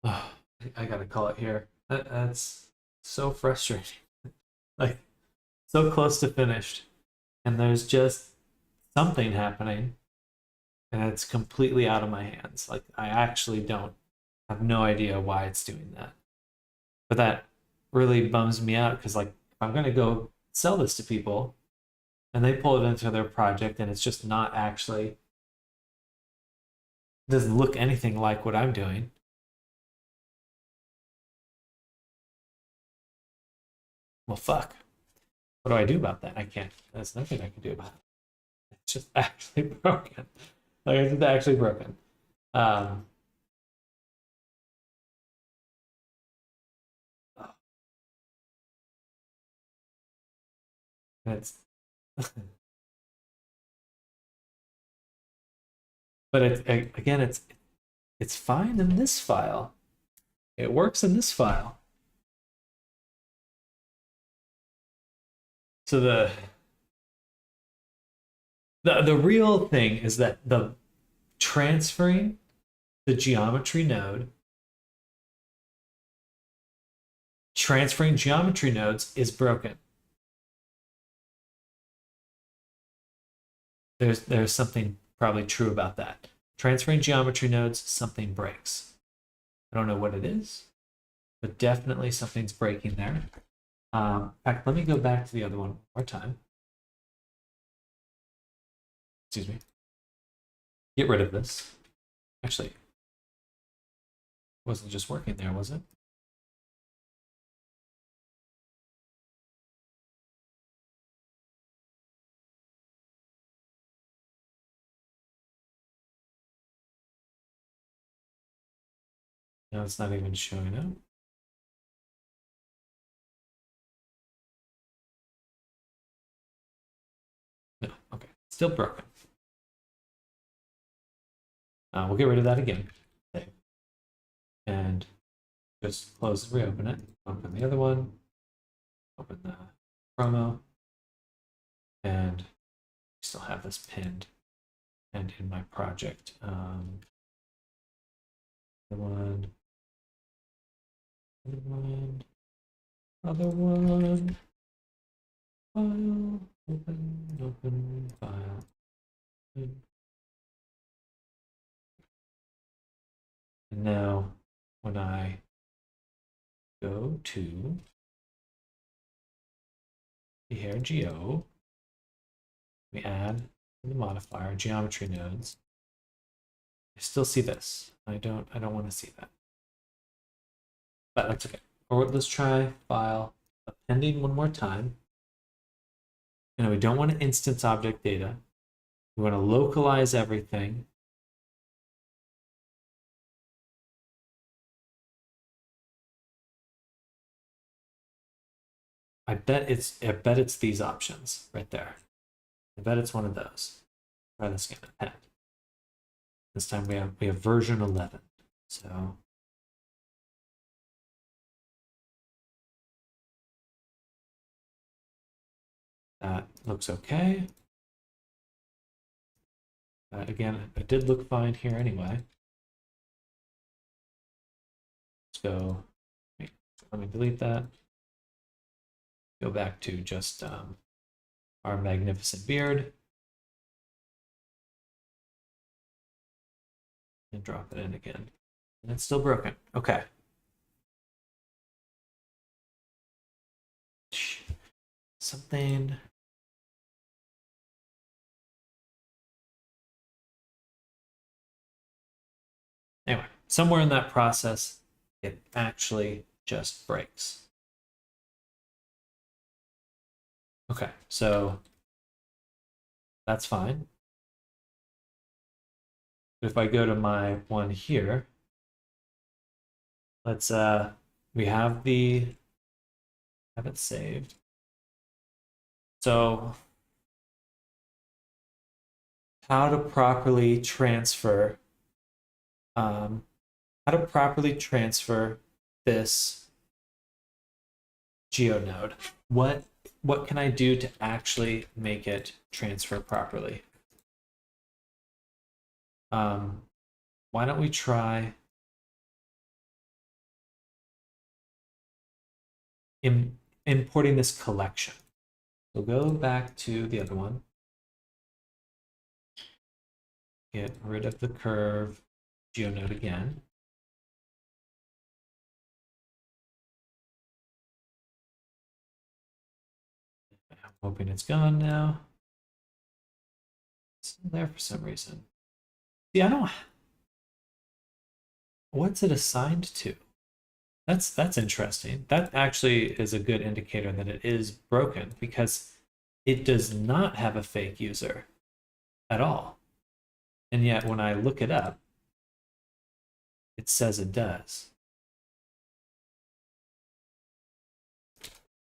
Oh, I gotta call it here. That's so frustrating. Like, so close to finished, and there's just something happening, and it's completely out of my hands. Like, I actually don't have no idea why it's doing that. But that really bums me out because, like, if I'm gonna go sell this to people and they pull it into their project and it's just not actually, doesn't look anything like what I'm doing. Well, fuck. What do I do about that? I can't. There's nothing I can do about it. It's just actually broken. Like, it's actually broken. Um, it's, but again, it's fine in this file. It works in this file. So the real thing is that the transferring the geometry node, transferring geometry nodes is broken. There's something probably true about that. Transferring geometry nodes, something breaks. I don't know what it is, but definitely something's breaking there. In fact, let me go back to the other one more time. Excuse me. Get rid of this. Actually, it wasn't just working there, was it? No, it's not even showing up. No, okay. Still broken. We'll get rid of that again. and just close and reopen it. Open the other one, open the promo, and still have this pinned and in my project. The one, other one, other one, file, open, file. And now when I go to the hair geo, we add the modifier geometry nodes. I still see this. I don't want to see that. But that's okay. Or let's try file appending one more time. And we don't want to instance object data. We want to localize everything. I bet it's these options right there. I bet it's one of those. Try this again. Append. This time we have version 11. So that looks okay. Again, it did look fine here anyway. Let's go. Wait, let me delete that. Go back to just our magnificent beard. And drop it in again. And it's still broken. Okay. Something. Anyway, somewhere in that process, it actually just breaks. Okay, so that's fine. If I go to my one here, let's we have it saved. So how to properly transfer this GeoNode. What can I do to actually make it transfer properly? Why don't we try importing this collection? We'll go back to the other one. Get rid of the curve GeoNode again. I'm hoping it's gone now. It's still there for some reason. See, what's it assigned to? That's interesting. That actually is a good indicator that it is broken because it does not have a fake user at all. And yet when I look it up, it says it does.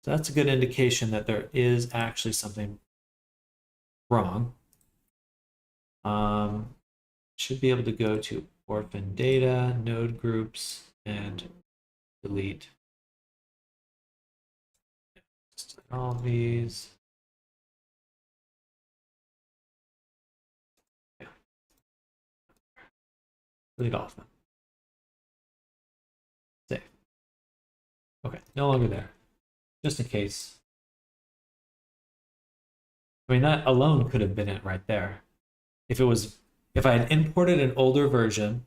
So that's a good indication that there is actually something wrong. Should be able to go to orphan data, node groups, and delete just all these. Yeah. Delete all of them. Save. Okay, no longer there. Just in case. I mean, that alone could have been it right there. If I had imported an older version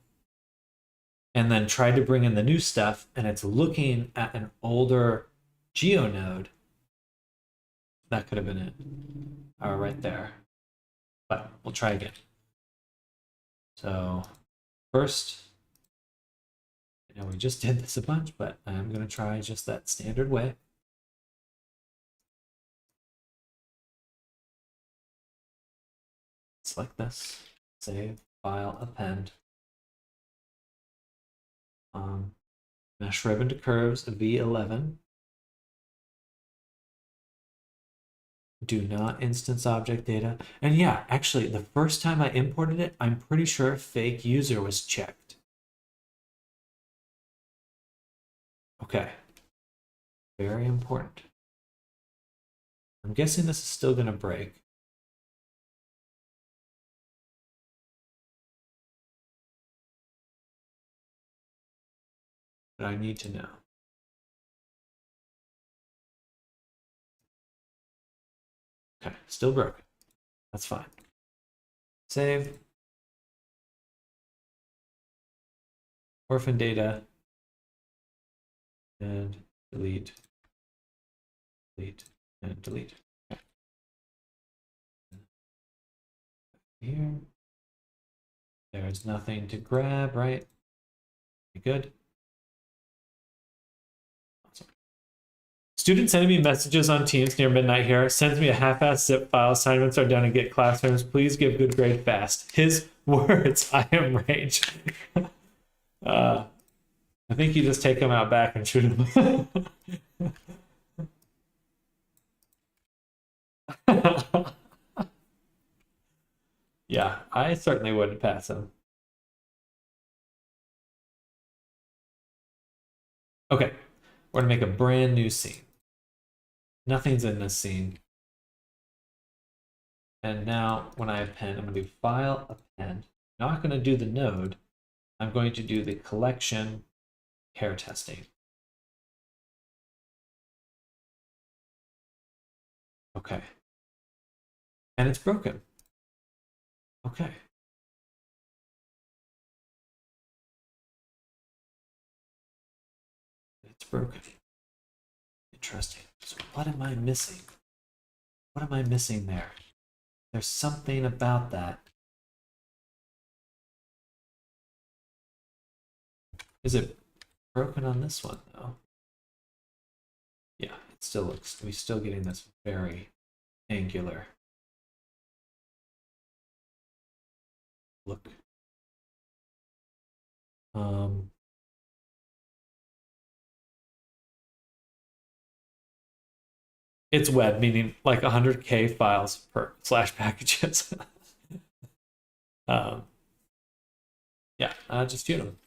and then tried to bring in the new stuff and it's looking at an older GeoNode, that could have been it. Right there. But we'll try again. So first, I know we just did this a bunch, but I'm going to try just that standard way. Select this, save, file, append. Mesh ribbon to curves, V11. Do not instance object data. And yeah, actually, the first time I imported it, I'm pretty sure fake user was checked. Okay. Very important. I'm guessing this is still going to break. But I need to know. Okay, still broken. That's fine. Save. Orphan data. And delete. Delete. And delete. Okay. Here. There's nothing to grab, right? You good? Awesome. Student sending me messages on Teams near midnight here. Sends me a half-assed zip file. Assignments are done and get classrooms. Please give good grade fast. His words. I am rage. I think you just take him out back and shoot him. Yeah, I certainly wouldn't pass him. Okay, we're gonna make a brand new scene. Nothing's in this scene. And now when I append, I'm gonna do file append. Not gonna do the node. I'm going to do the collection hair testing. Okay. And it's broken. Okay. It's broken. Interesting. So what am I missing? What am I missing there? There's something about that. Is it broken on this one though? Yeah, it still looks, we're still getting this very angular look. It's web, meaning like 100K files per slash packages. Yeah, just shoot them.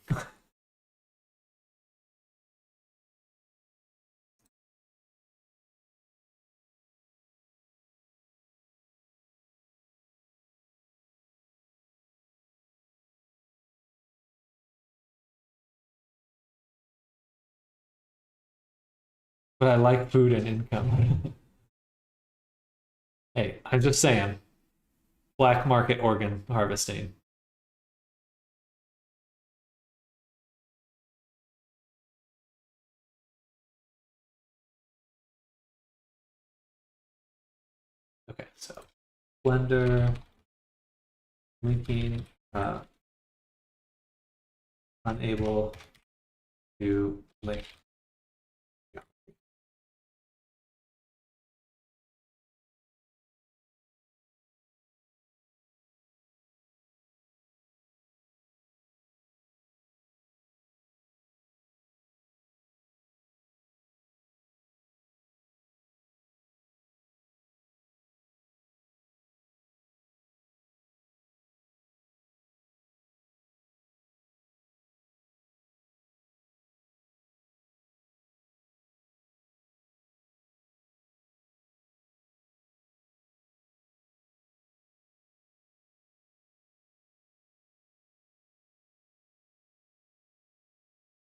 But I like food and income. Hey, I'm just saying, black market organ harvesting. Okay, so Blender linking unable to link.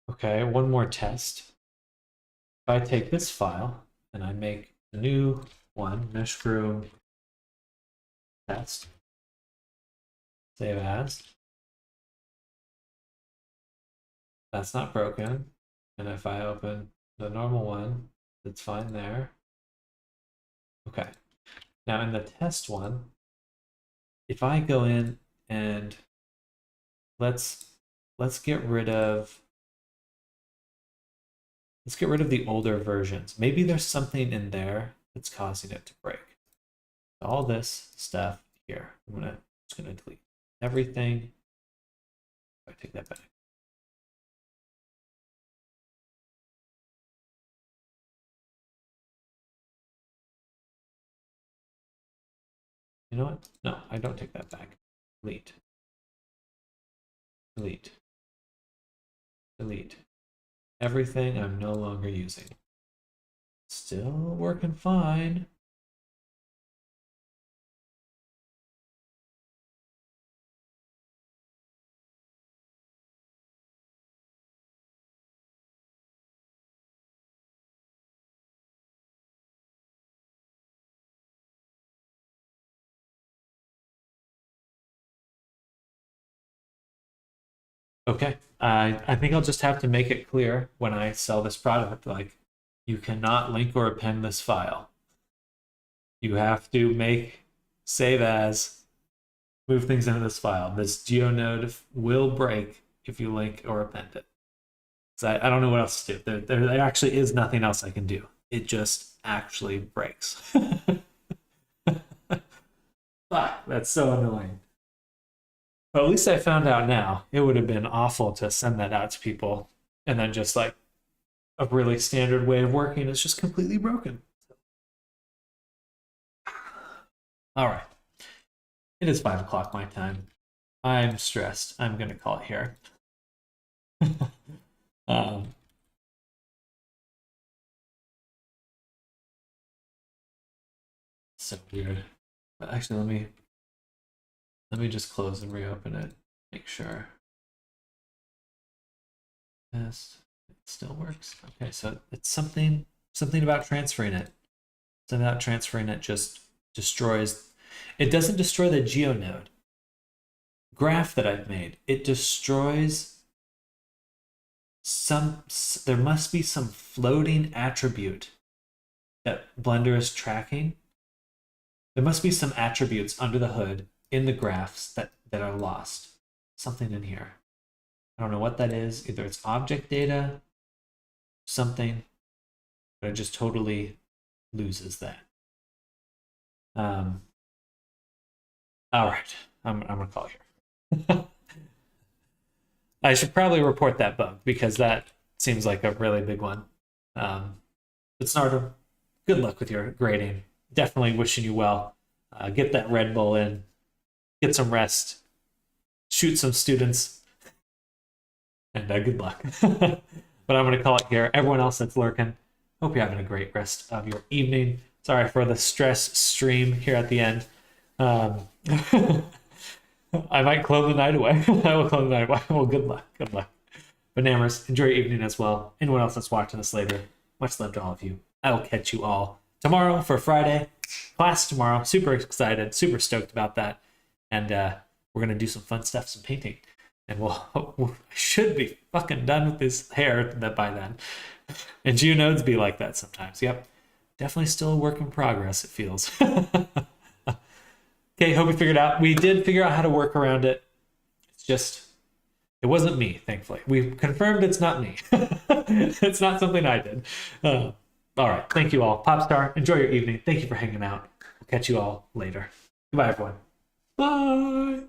Okay, one more test. If I take this file and I make a new one, mushroom test, save as. That's not broken. And if I open the normal one, it's fine there. Okay. Now in the test one, if I go in and let's get rid of the older versions. Maybe there's something in there that's causing it to break. All this stuff here. Just gonna delete everything. I take that back. You know what? No, I don't take that back. Delete. Delete. Delete. everything I'm no longer using. Still working fine. Okay. I think I'll just have to make it clear when I sell this product, like, you cannot link or append this file. You have to make save as, move things into this file. This GeoNode will break if you link or append it. So I don't know what else to do. There actually is nothing else I can do. It just actually breaks. Fuck, that's so annoying. But at least I found out now. It would have been awful to send that out to people and then just like a really standard way of working is just completely broken. All right. It is 5 o'clock my time. I'm stressed. I'm going to call it here. So weird. But actually, let me just close and reopen it. Make sure. Yes, it still works. Okay, so it's something about transferring it. Something about transferring it just destroys. It doesn't destroy the GeoNode graph that I've made. It destroys there must be some floating attribute that Blender is tracking. There must be some attributes under the hood in the graphs that are lost. Something in here. I don't know what that is. Either it's object data, something, but it just totally loses that. All right, I'm gonna call here. I should probably report that bug because that seems like a really big one. But Snardo, good luck with your grading. Definitely wishing you well. Get that Red Bull in, get some rest, shoot some students, and good luck. But I'm going to call it here. Everyone else that's lurking, hope you're having a great rest of your evening. Sorry for the stress stream here at the end. I might clone the night away. I will clone the night away. Well, good luck. Good luck. Bananas, enjoy your evening as well. Anyone else that's watching this later, much love to all of you. I will catch you all tomorrow for Friday. Class tomorrow. Super excited. Super stoked about that. And we're going to do some fun stuff, some painting. And we'll should be fucking done with this hair by then. And GeoNodes be like that sometimes. Yep. Definitely still a work in progress, it feels. Okay, hope we figured out. We did figure out how to work around it. It's just, it wasn't me, thankfully. We confirmed it's not me. It's not something I did. All right, thank you all. Popstar, enjoy your evening. Thank you for hanging out. We'll catch you all later. Goodbye, everyone. Bye.